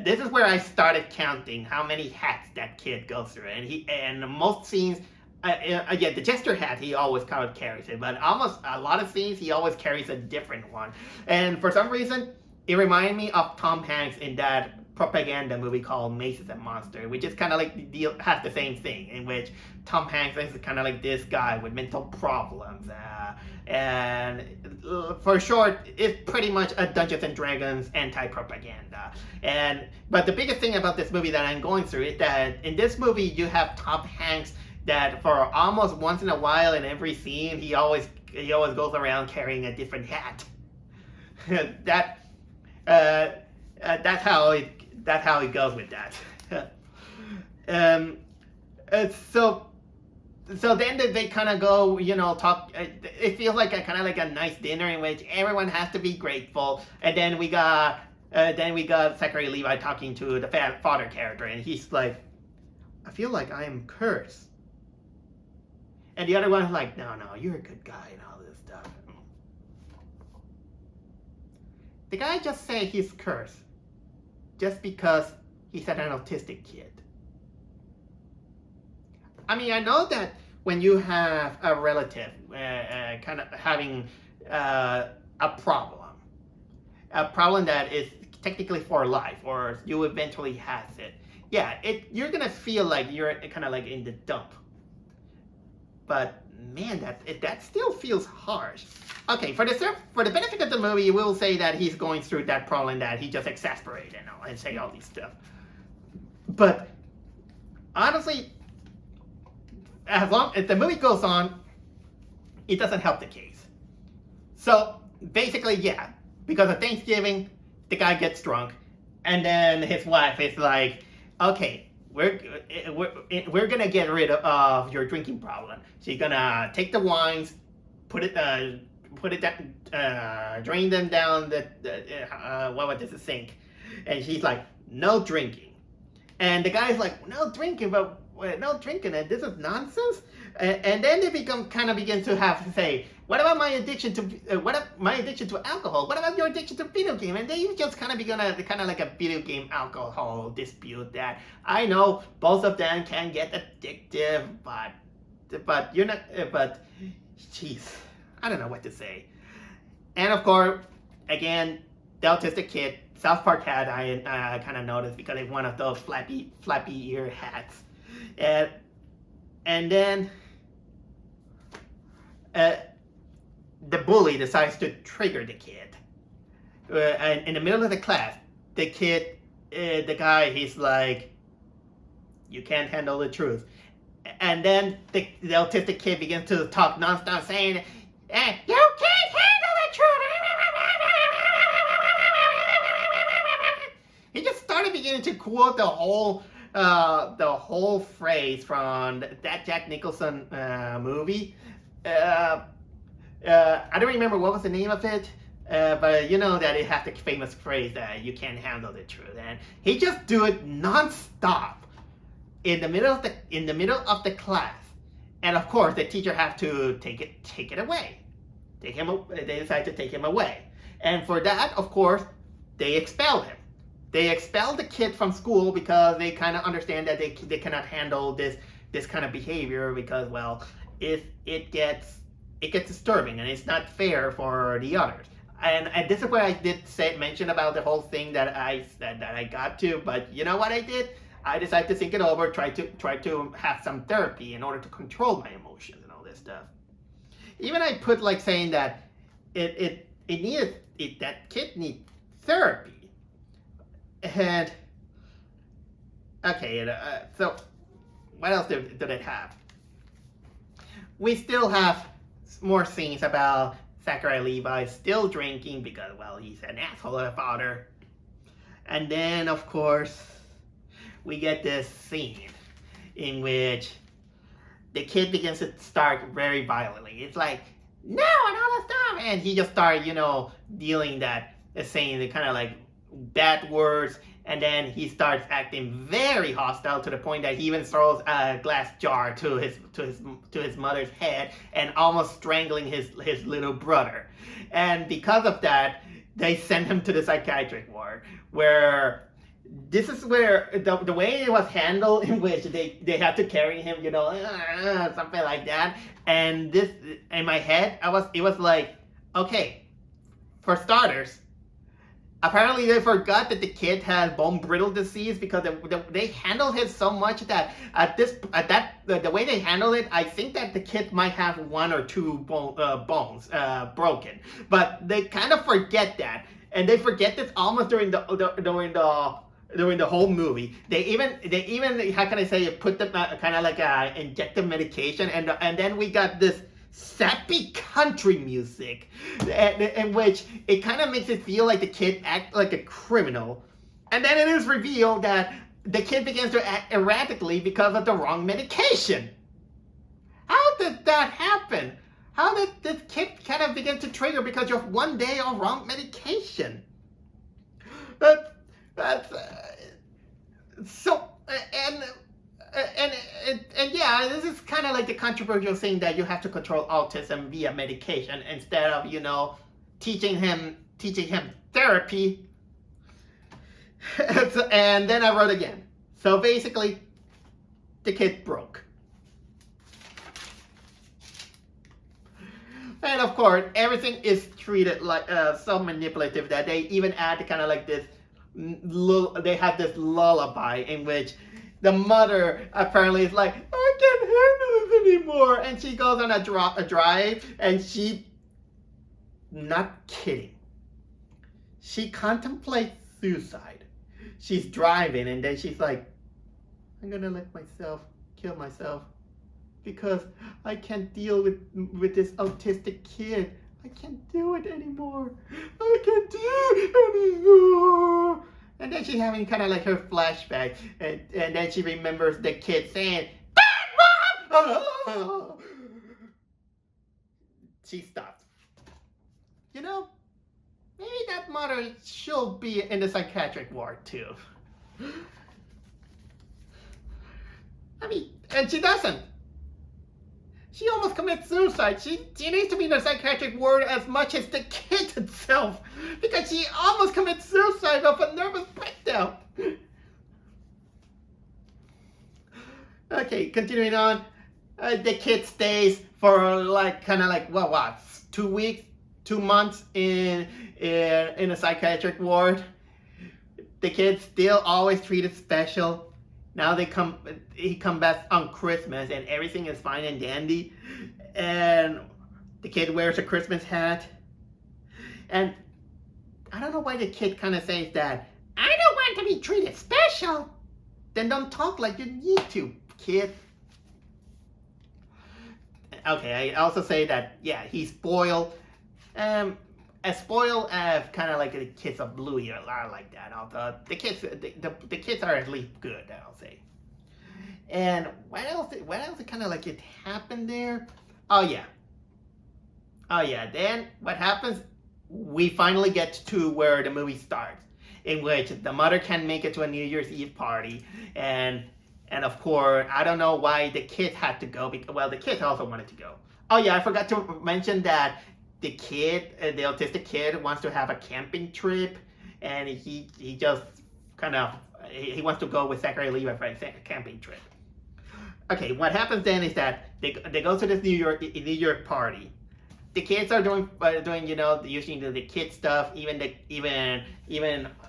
This is where I started counting how many hats that kid goes through, and most scenes. The jester hat, he always kind of carries it, but almost a lot of scenes he always carries a different one. And for some reason, it reminded me of Tom Hanks in that propaganda movie called Maces and Monsters, which is kind of like has the same thing, in which Tom Hanks is kind of like this guy with mental problems, and for short, it's pretty much a Dungeons and Dragons anti-propaganda. But the biggest thing about this movie that I'm going through is that in this movie you have Tom Hanks that for almost once in a while in every scene he always goes around carrying a different hat. That's how it goes with that. So then they kind of go, talk. It feels like a kind of like a nice dinner in which everyone has to be grateful. And then we got Zachary Levi talking to the father character, and he's like, I feel like I am cursed. And the other one's like, no, you're a good guy and all this stuff. the guy just say he's cursed just because he's an autistic kid. I mean, I know that when you have a relative kind of having a problem that is technically for life, or you eventually has it, yeah, you're gonna feel like you're kind of like in the dump. But man, that still feels harsh. Okay, for the benefit of the movie, we'll say that he's going through that problem, that he just exasperated and say all these stuff. But honestly, as long as the movie goes on, it doesn't help the case. So basically, yeah, because of Thanksgiving, the guy gets drunk, and then his wife is like, "Okay, we're gonna get rid of your drinking problem. She's gonna take the wines, drain them down the sink," and she's like, "No drinking." And the guy's like, "No drinking, but no drinking, and this is nonsense." And then they begin to have to say, "What about my addiction to alcohol? What about your addiction to video game?" And they just kind of begin like a video game alcohol dispute. That I know both of them can get addictive, but you're not. But jeez, I don't know what to say. And of course, again, the autistic kid. South Park hat I kind of noticed because it's one of those flappy ear hats, and then the bully decides to trigger the kid, and in the middle of the class, the guy, he's like, "You can't handle the truth," and then the autistic kid begins to talk nonstop, saying, "You can't handle the truth." He just started beginning to quote the whole phrase from that Jack Nicholson movie. I don't remember what was the name of it, but you know that it has the famous phrase that you can't handle the truth, and he just do it nonstop in the middle of the class, and of course the teacher have to take it away. They decide to take him away, and for that, of course, they expel him. They expel the kid from school because they kind of understand that they cannot handle this kind of behavior, because, well, it gets disturbing and it's not fair for the others. And this is where I did mention about the whole thing that I got to. But you know what I did? I decided to think it over, try to have some therapy in order to control my emotions and all this stuff. Even I put like saying that that kid needs therapy. And okay, so what else did it have? We still have more scenes about Zachary Levi still drinking because, well, he's an asshole of a father. And then, of course, we get this scene in which the kid begins to start very violently. It's like, "No," and all that stuff. And he just started, dealing saying the kind of like bad words, and then he starts acting very hostile to the point that he even throws a glass jar to his mother's head and almost strangling his little brother. And because of that, they send him to the psychiatric ward, where this is where the way it was handled, in which they had to carry him, something like that. And this, in my head, it was like, okay, for starters, apparently they forgot that the kid has bone brittle disease, because they handled it so much that the way they handled it, I think that the kid might have one or two bones broken, but they kind of forget that, and they forget this almost during the whole movie. They even how can I say it, put them kind of like inject the medication, and then we got this sappy country music, in which it kind of makes it feel like the kid act like a criminal, and then it is revealed that the kid begins to act erratically because of the wrong medication. How did that happen? How did this kid kind of begin to trigger because of one day of wrong medication? That's so and yeah, this is kind of like the controversial thing that you have to control autism via medication instead of teaching him teaching him therapy. And then I wrote again. So basically, the kid broke. And of course, everything is treated like so manipulative that they even add kind of like this. They have this lullaby in which the mother apparently is like, I can't handle this anymore, and she goes on a drive, and she, not kidding, she contemplates suicide. She's driving, and then she's like, I'm gonna let myself kill myself because I can't deal with this autistic kid. I can't do it anymore. I can't do it anymore. And then she's having kind of like her flashback, and then she remembers the kid saying, "Bad mom!" She stops. You know, maybe that mother should be in the psychiatric ward too. I mean, and she doesn't. She almost commits suicide. She needs to be in the psychiatric ward as much as the kid itself, because she almost commits suicide of a nervous breakdown. Okay, continuing on. The kid stays for like kind of like what 2 weeks, 2 months in a psychiatric ward. The kid's still always treated special. Now he comes back on Christmas and everything is fine and dandy. And the kid wears a Christmas hat. And I don't know why the kid kind of says that, I don't want to be treated special. Then don't talk like you need to, kid. Okay, I also say that, yeah, he's spoiled. As spoiled as kind of like the kids of Bluey are like that. Although the kids are at least good, I'll say. And what else kind of like it happened there? Oh yeah. Then what happens? We finally get to where the movie starts, in which the mother can make it to a New Year's Eve party, and of course I don't know why the kids had to go. Well, the kids also wanted to go. Oh yeah, I forgot to mention that the kid, the autistic kid, wants to have a camping trip, and he just kind of he wants to go with Zachary Levi for a camping trip. Okay, what happens then is that they go to this New York party. The kids are doing usually the kid stuff. Even the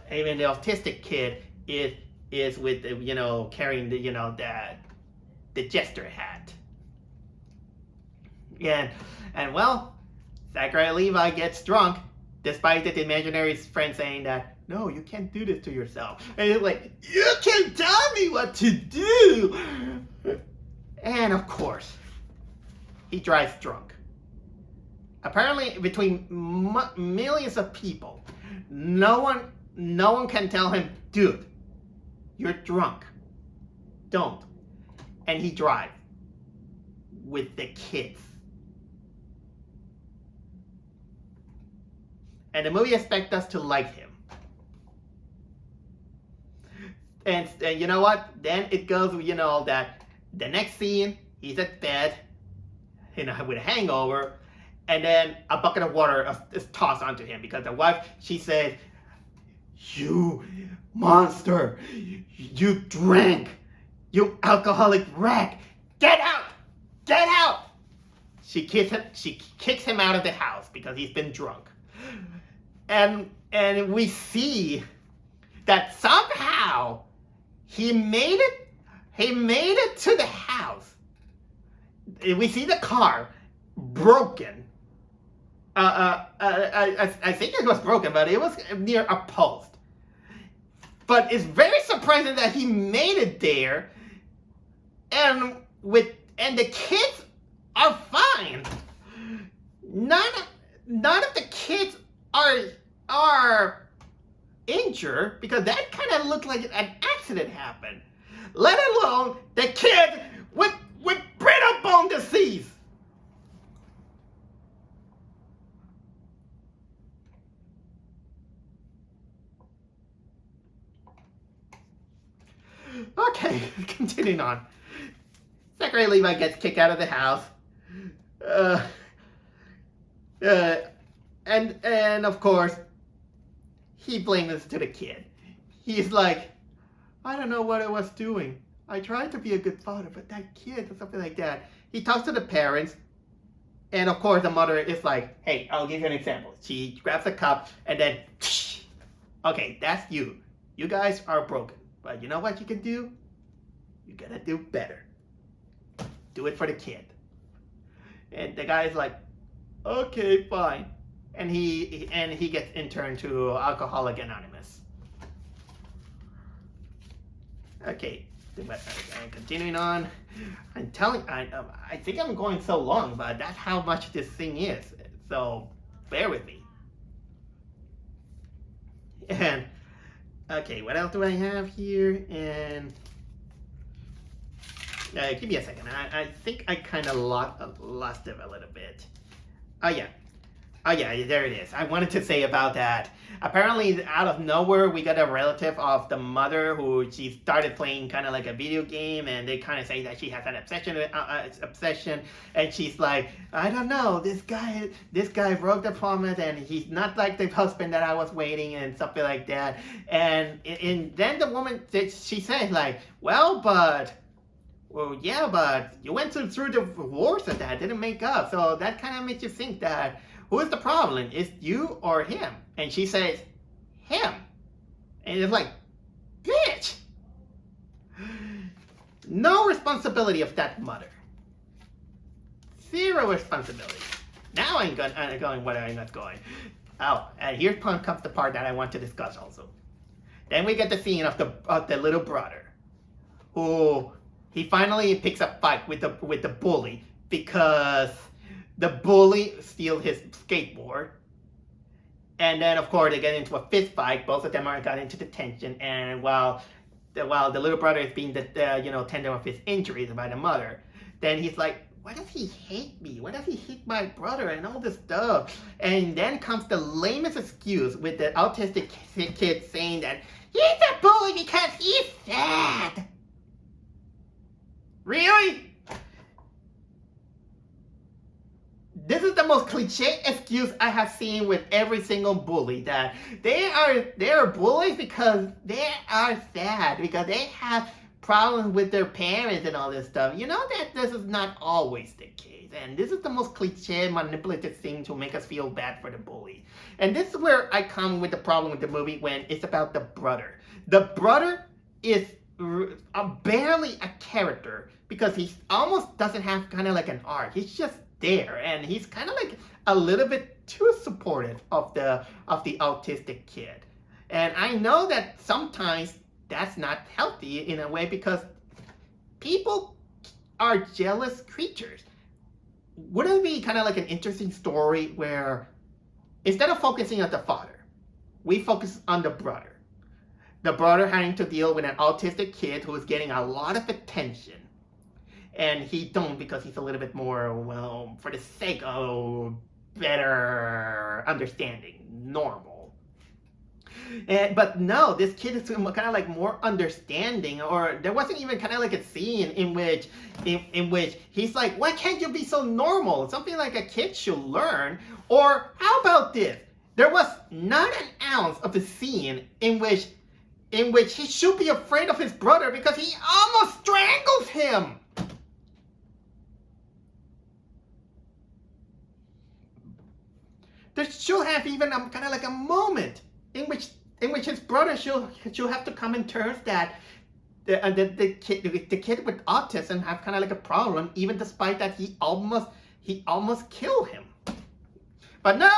autistic kid is with carrying the jester hat. And well, Zachary Levi gets drunk, despite the imaginary friend saying that, no, you can't do this to yourself. And he's like, you can tell me what to do. And of course, he drives drunk. Apparently, between millions of people, no one can tell him, dude, you're drunk. Don't. And he drives with the kids. And the movie expects us to like him. And you know what? Then it goes, that the next scene, he's at bed, with a hangover, and then a bucket of water is tossed onto him because the wife, she says, you monster, you drank, you alcoholic wreck, get out, get out. She kicks him out of the house because he's been drunk. And we see that somehow he made it to the house. We see the car broken. I think it was broken, but it was near a post. But it's very surprising that he made it there, and the kids are fine. None of the kids are injured, because that kind of looked like an accident happened. Let alone the kid with brittle bone disease. Okay, continuing on. Zachary Levi gets kicked out of the house. And of course, he blames this to the kid. He's like, I don't know what I was doing. I tried to be a good father, but that kid or something like that. He talks to the parents, and of course the mother is like, hey, I'll give you an example. She grabs a cup and then, okay, that's you. You guys are broken. But you know what you can do? You gotta do better. Do it for the kid. And the guy's like, okay, fine. And he gets interned to Alcoholic Anonymous. Okay, continuing on. I think I'm going so long, but that's how much this thing is. So bear with me. And okay, what else do I have here? And give me a second. I think I kind of lost it a little bit. Oh yeah, there it is. I wanted to say about that. Apparently, out of nowhere, we got a relative of the mother who she started playing kind of like a video game, and they kind of say that she has an obsession, and she's like, I don't know, this guy broke the promise, and he's not like the husband that I was waiting, and something like that. And then the woman, she says like, well, yeah, but you went through the divorce and that didn't make up, so that kind of makes you think that. Who is the problem? Is you or him? And she says, him. And it's like, bitch. No responsibility of that mother. Zero responsibility. Now I'm going where I'm not going. Oh, and here comes the part that I want to discuss also. Then we get the scene of the little brother, who he finally picks a fight with the bully because the bully steals his skateboard, and then of course they get into a fist fight. Both of them got into detention, and while the little brother is being tended of his injuries by the mother, then he's like, why does he hate me? Why does he hate my brother and all this stuff? And then comes the lamest excuse with the autistic kid saying that he's a bully because he's sad. Really? This is the most cliche excuse I have seen with every single bully, that they are bullies because they are sad, because they have problems with their parents and all this stuff. You know that this is not always the case, and this is the most cliche manipulative thing to make us feel bad for the bully. And this is where I come with the problem with the movie when it's about the brother. The brother is barely a character because he almost doesn't have kind of like an arc. He's just there, and he's kind of like a little bit too supportive of the autistic kid. And I know that sometimes that's not healthy in a way, because people are jealous creatures. Wouldn't it be kind of like an interesting story where instead of focusing on the father, we focus on the brother? The brother having to deal with an autistic kid who is getting a lot of attention, and he don't, because he's a little bit more, well, for the sake of better understanding, normal. But no, this kid is kind of like more understanding, or there wasn't even kind of like a scene in which he's like, why can't you be so normal? Something like a kid should learn. Or how about this? There was not an ounce of the scene in which he should be afraid of his brother because he almost strangles him. There should have even kind of like a moment in which his brother should have to come in terms that the kid with autism have kind of like a problem, even despite that he almost killed him. But no,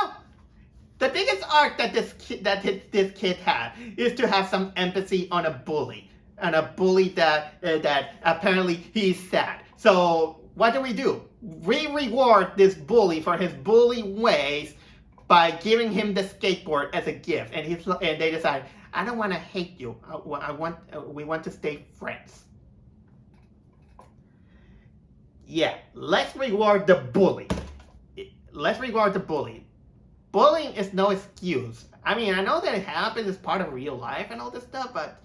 the biggest arc that this kid had is to have some empathy on a bully, that apparently he's sad. So what do? We reward this bully for his bully ways by giving him the skateboard as a gift, and they decide, I don't want to hate you. We want to stay friends. Yeah, let's reward the bully. Bullying is no excuse. I mean, I know that it happens as part of real life and all this stuff, but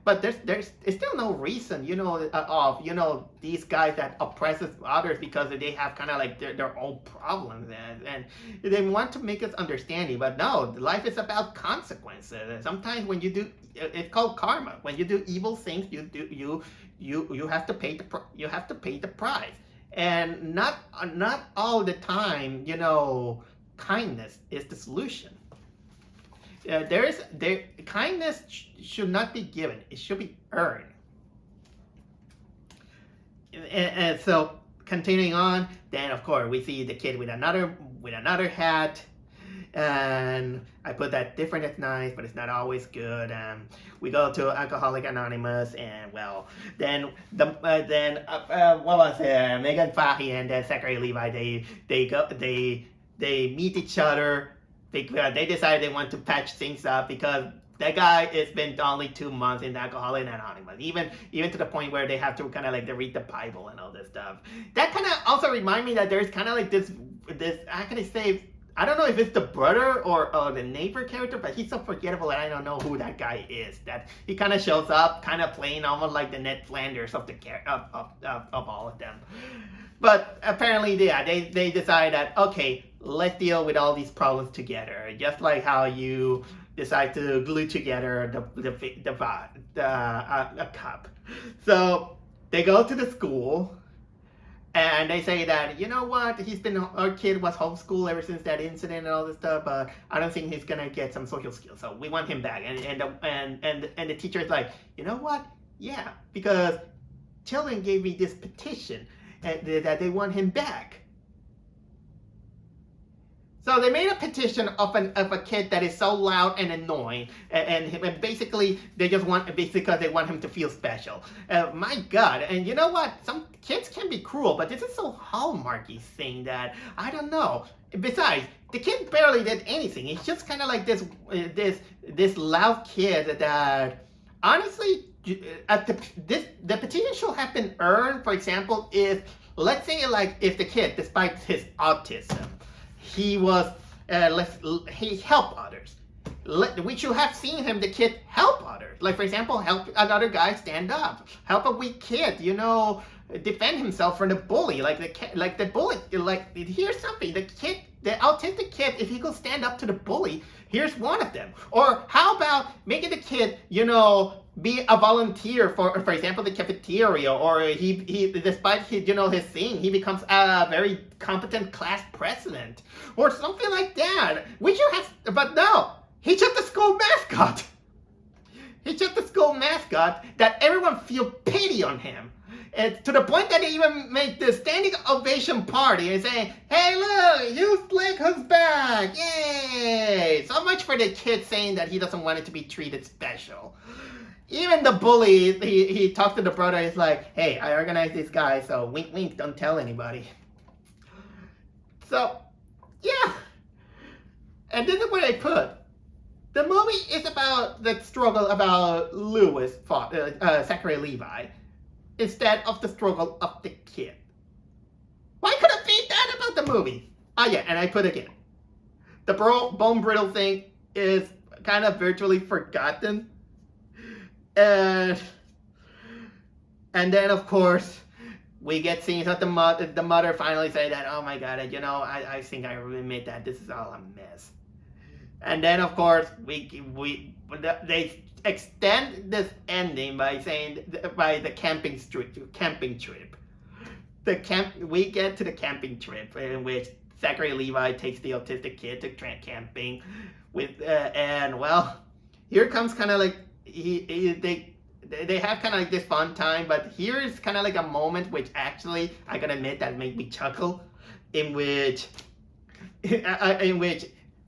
But there's still no reason, of these guys that oppresses others because they have kind of like their own problems, and they want to make us understanding. But no, life is about consequences. Sometimes when you do, it's called karma. When you do evil things, you have to pay the price, and not all the time. Kindness is the solution. Kindness should not be given; it should be earned. And so, continuing on, then of course we see the kid with another hat, and I put that different is nice, but it's not always good. We go to Alcoholic Anonymous, and well, then what was it? Megan Fahy and then Zachary Levi, they meet each other. They decided they want to patch things up because that guy has been only 2 months in Alcoholics Anonymous, even to the point where they have to kind of like read the Bible and all this stuff. That kind of also reminds me that there's kind of like this how can I say, I don't know if it's the brother or the neighbor character, but he's so forgettable that I don't know who that guy is. That he kind of shows up, kind of playing almost like the Ned Flanders of all of them. But apparently, yeah, they decide that, okay, let's deal with all these problems together. Just like how you decide to glue together a cup. So they go to the school, and they say that, you know what, our kid was homeschooled ever since that incident and all this stuff, but I don't think he's gonna get some social skills, so we want him back. And the teacher is like, you know what, yeah, because children gave me this petition that they want him back. So they made a petition of a kid that is so loud and annoying, and basically they just because they want him to feel special. My God, and you know what? Some kids can be cruel, but this is so hallmarky thing that I don't know. Besides, the kid barely did anything. He's just kind of like this loud kid that honestly, the petition should have been earned. For example, let's say if the kid, despite his autism, he helped others. We should have seen the kid help others. Like, for example, help another guy stand up, help a weak kid, defend himself from the bully. The bully, here's something, the autistic kid, if he could stand up to the bully, here's one of them. Or how about making the kid, be a volunteer for example, the cafeteria, or he despite his thing, he becomes a very competent class president, or something like that. We should have, but no, he took the school mascot. He took the school mascot that everyone feel pity on him. And to the point that they even make the standing ovation party and saying, hey, look, Youth Lakehood's back, yay! So much for the kid saying that he doesn't want it to be treated special. Even the bully, he talked to the brother, he's like, hey, I organized this guy, so wink, wink, don't tell anybody. So, yeah. And this is what I put. The movie is about the struggle about Zachary Levi, instead of the struggle of the kid. Why could it be that about the movie? Oh yeah, and I put again. The bone brittle thing is kind of virtually forgotten. And then, of course, we get scenes of the mother finally say that, oh my God, I think I really admit that this is all a mess. And then, of course, they extend this ending by saying, by the camping trip. We get to the camping trip in which Zachary Levi takes the autistic kid to camping and well, here comes kind of like, they have kind of like this fun time, but here's kind of like a moment which actually I gotta admit that made me chuckle, in which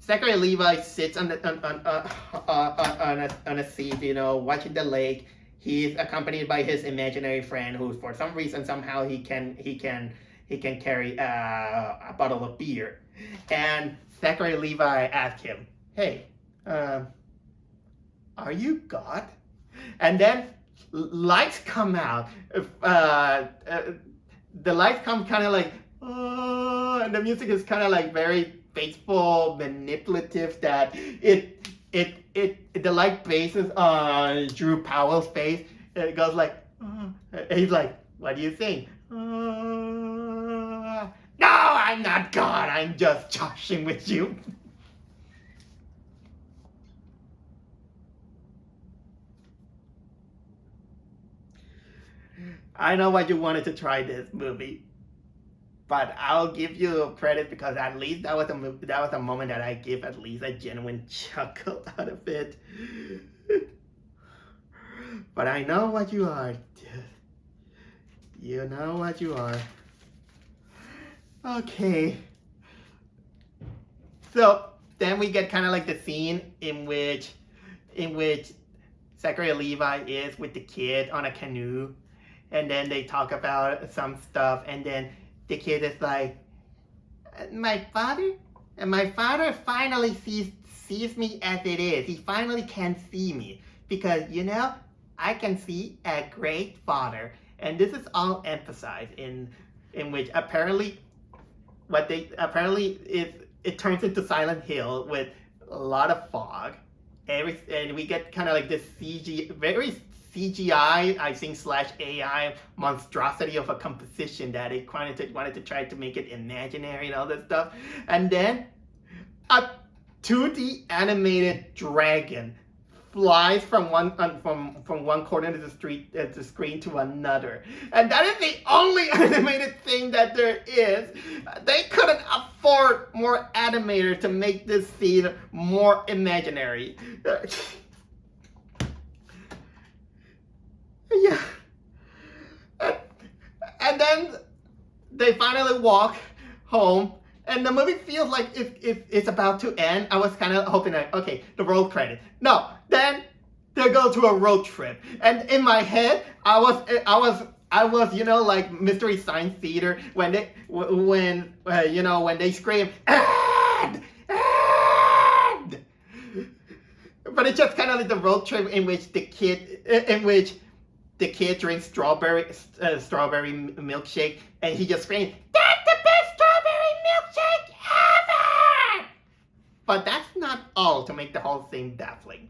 Zachary Levi sits on a seat, watching the lake. He's accompanied by his imaginary friend, who for some reason somehow he can carry a bottle of beer, and Zachary Levi asked him, hey, are you God? And then lights come out. The lights come kind of like, oh, and the music is kind of like very faithful, manipulative, that it the light bases on Drew Powell's face. And it goes like, and he's like, what do you think? No, I'm not God. I'm just joshing with you. I know why you wanted to try this movie, but I'll give you credit because at least that was a moment that I give at least a genuine chuckle out of it. But I know what you are. You know what you are. Okay. So then we get kind of like the scene in which Zachary Levi is with the kid on a canoe, and then they talk about some stuff, and then the kid is like, my father finally sees me as it is. He finally can see me because I can see a great father. And this is all emphasized in which apparently it turns into Silent Hill with a lot of fog. And we get kind of like this very CGI, I think, / AI monstrosity of a composition that it wanted to try to make it imaginary and all this stuff. And then a 2D animated dragon flies from one corner of the screen to another, and that is the only animated thing that there is. They couldn't afford more animators to make this scene more imaginary. Yeah, and then they finally walk home. And the movie feels like it's about to end. I was kind of hoping that, okay, the road credit. No, then they go to a road trip. And in my head, I was like Mystery Science Theater when they scream, "And!" But it's just kind of like the road trip in which the kid drinks strawberry milkshake, and he just screams, "That's the best strawberry milkshake ever!" But that's not all to make the whole thing baffling.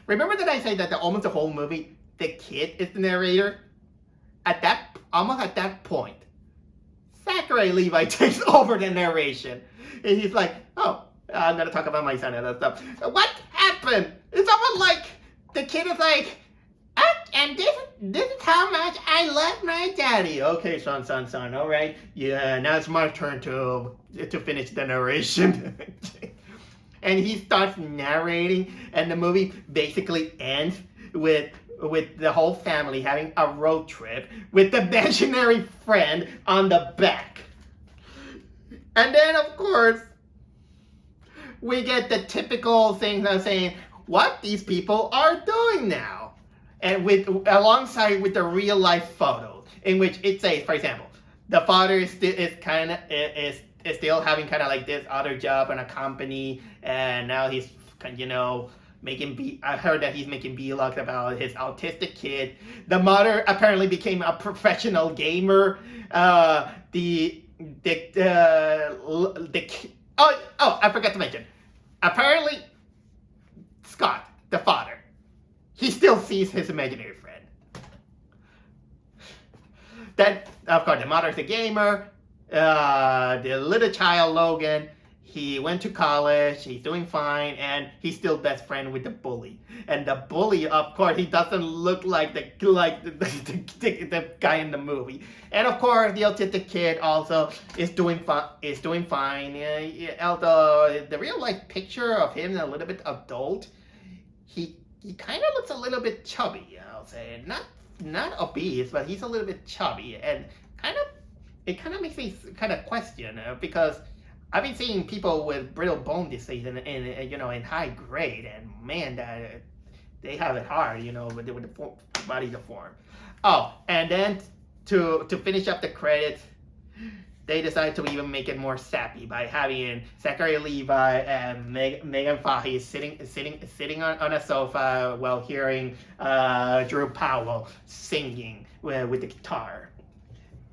Remember that I said that almost the whole movie, the kid is the narrator? Almost at that point, Zachary Levi takes over the narration. And he's like, oh, I'm going to talk about my son and that stuff. What happened? It's almost like the kid is like, and this is how much I love my daddy. Okay, son, all right. Yeah, now it's my turn to finish the narration. And he starts narrating, and the movie basically ends with the whole family having a road trip with the imaginary friend on the back. And then, of course, we get the typical thing of saying what these people are doing now. And alongside with the real life photos, in which it says, for example, the father is still having kind of like this other job in a company, and now he's I heard that he's making vlogs about his autistic kid. The mother apparently became a professional gamer. I forgot to mention. Apparently, Scott, the father, he still sees his imaginary friend. Then, of course, the mother's a gamer. The little child, Logan, he went to college. He's doing fine, and he's still best friend with the bully. And the bully, of course, he doesn't look like the guy in the movie. And of course, the autistic kid also is doing fine. Although the real life picture of him is a little bit adult, he kind of looks a little bit chubby, I'll say. Not obese, but he's a little bit chubby, and it kind of makes me kind of question because I've been seeing people with brittle bone disease in high grade, and man, that they have it hard, with the body deformed. Oh, and then to finish up the credits, they decided to even make it more sappy by having Zachary Levi and Megan Fahey sitting on a sofa while hearing Drew Powell singing with the guitar.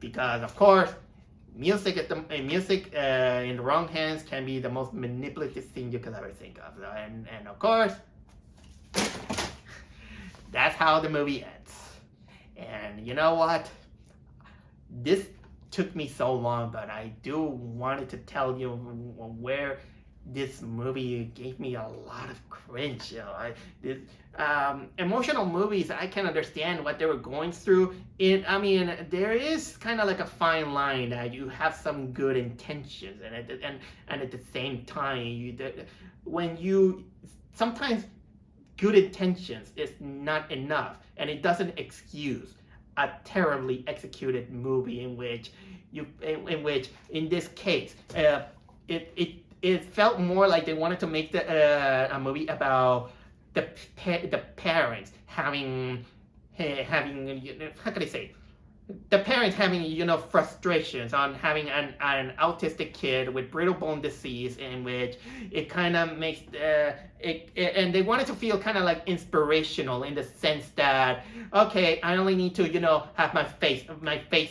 Because, of course, music in the wrong hands can be the most manipulative thing you could ever think of. And of course, that's how the movie ends. And you know what? This took me so long, but I do wanted to tell you where this movie gave me a lot of cringe. Emotional movies, I can understand what they were going through. There is kind of like a fine line that you have some good intentions, and at the same time, when you sometimes good intentions is not enough, and it doesn't excuse a terribly executed movie in which in this case it felt more like they wanted to make a movie about the parents having how can I say, the parents having frustrations on having an autistic kid with brittle bone disease, in which it kind of makes and they wanted to feel kind of like inspirational in the sense that, okay, I only need to have my face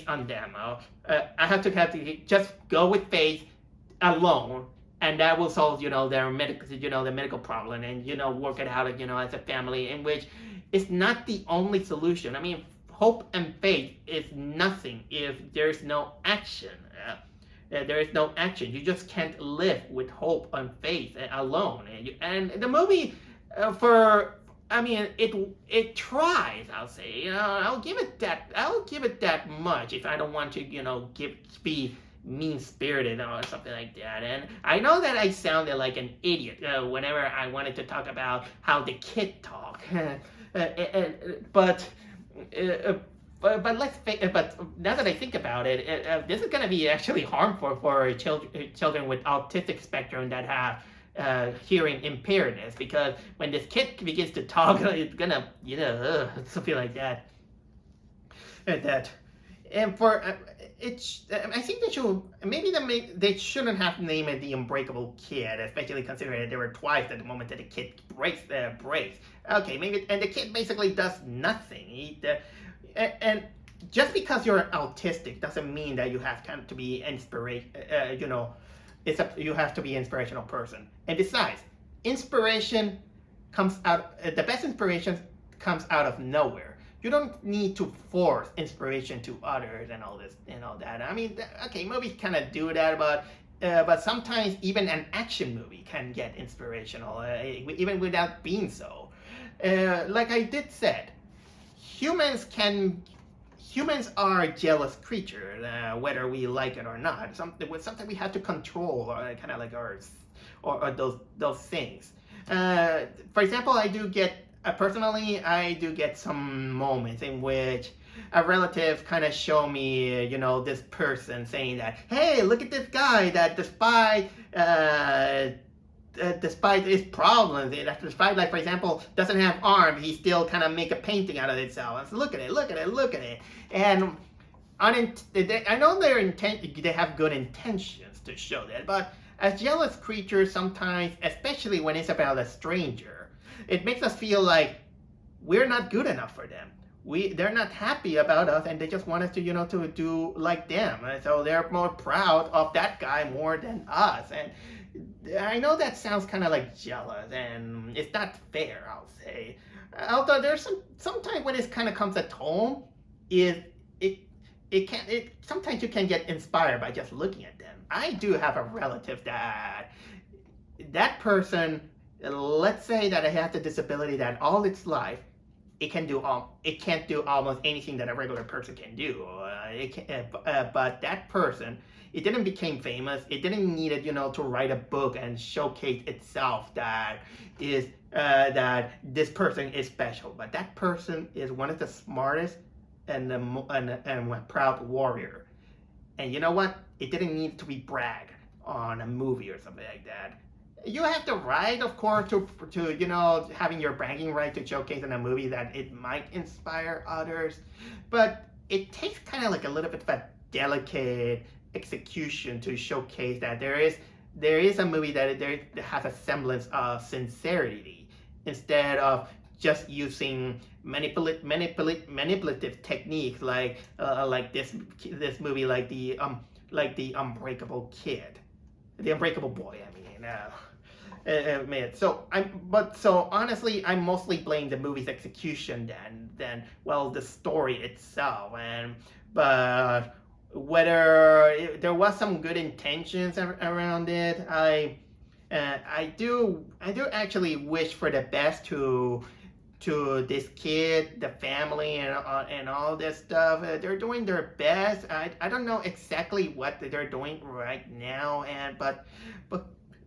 on them. I have to just go with faith alone, and that will solve their medical problem, and work it out as a family, in which it's not the only solution. Hope and faith is nothing if there's no action. There is no action. You just can't live with hope and faith alone. And the movie, it tries. I'll say, I'll give it that much. If I don't want to, be mean-spirited or something like that. And I know that I sounded like an idiot whenever I wanted to talk about how the kid talk, but now that I think about it, this is going to be actually harmful for children with autistic spectrum that have hearing impairments, because when this kid begins to talk, it's gonna something like that. And for I think they shouldn't have named it the Unbreakable Kid, especially considering that there were twice at the moment that the kid breaks. Okay, maybe, and the kid basically does nothing. And just because you're autistic doesn't mean that you have to be you have to be an inspirational person. And besides, inspiration comes out. The best inspiration comes out of nowhere. You don't need to force inspiration to others and all this and all that. Okay, movies kind of do that, but sometimes even an action movie can get inspirational, even without being so. Like I did said, humans are jealous creatures, whether we like it or not. Something we have to control, kind of like ours, or those things. For example, personally, I do get some moments in which a relative kind of show me, this person saying that, hey, look at this guy that despite his problems, despite, like, for example, doesn't have arms, he still kind of make a painting out of itself. So look at it. And I know they have good intentions to show that, but as jealous creatures, sometimes, especially when it's about a stranger, it makes us feel like we're not good enough for them. They're not happy about us, and they just want us to to do like them. And so they're more proud of that guy more than us. And I know that sounds kind of like jealous, and it's not fair, I'll say. Although there's sometimes when it kind of comes at home, sometimes you can get inspired by just looking at them. I do have a relative that person. Let's say that it has a disability that all its life it can't do almost anything that a regular person can do. But that person, it didn't become famous. It didn't need it, to write a book and showcase itself that this person is special. But that person is one of the smartest and a proud warrior. And you know what? It didn't need to be bragged on a movie or something like that. You have the right, of course, to having your bragging right to showcase in a movie that it might inspire others, but it takes kind of like a little bit of a delicate execution to showcase that there is a movie that has a semblance of sincerity, instead of just using manipulative techniques like this movie, like like the Unbreakable Kid, the Unbreakable Boy. I mean, so honestly, I mostly blame the movie's execution than well the story itself, and but whether there was some good intentions around it, I do actually wish for the best to this kid, the family, and all this stuff. They're doing their best. I don't know exactly what they're doing right now, but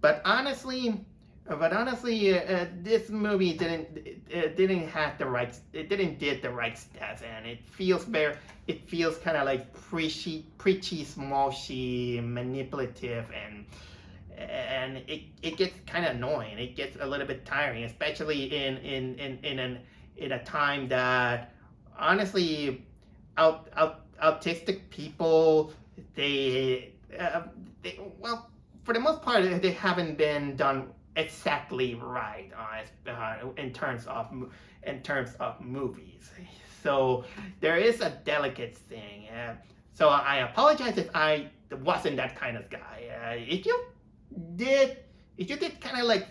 but honestly, this movie didn't have the right. It didn't did the right steps, and it feels kind of like preachy, smushy, manipulative, and it gets kind of annoying. It gets a little bit tiring, especially in a time that honestly, autistic people well, for the most part they haven't been done exactly right in terms of movies. So there is a delicate thing. So I apologize if I wasn't that kind of guy. Did if you did kind of like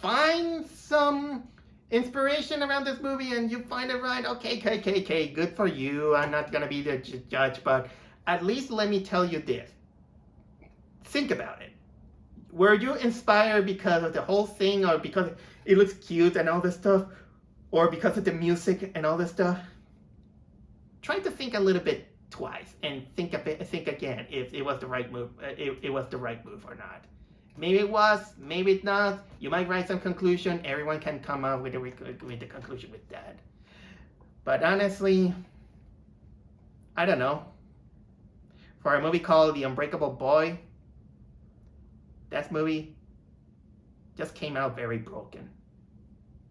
find some inspiration around this movie and you find it right, okay, good for you. I'm not gonna be the judge, but at least let me tell you this. Think about it. Were you inspired because of the whole thing, or because it looks cute and all this stuff, or because of the music and all this stuff? Try to think a little bit twice and think again if it was the right move, it was the right move or not. Maybe it was, maybe it's not. You might write some conclusion. Everyone can come up with the conclusion with that. But honestly, I don't know. For a movie called The Unbreakable Boy, that movie just came out very broken.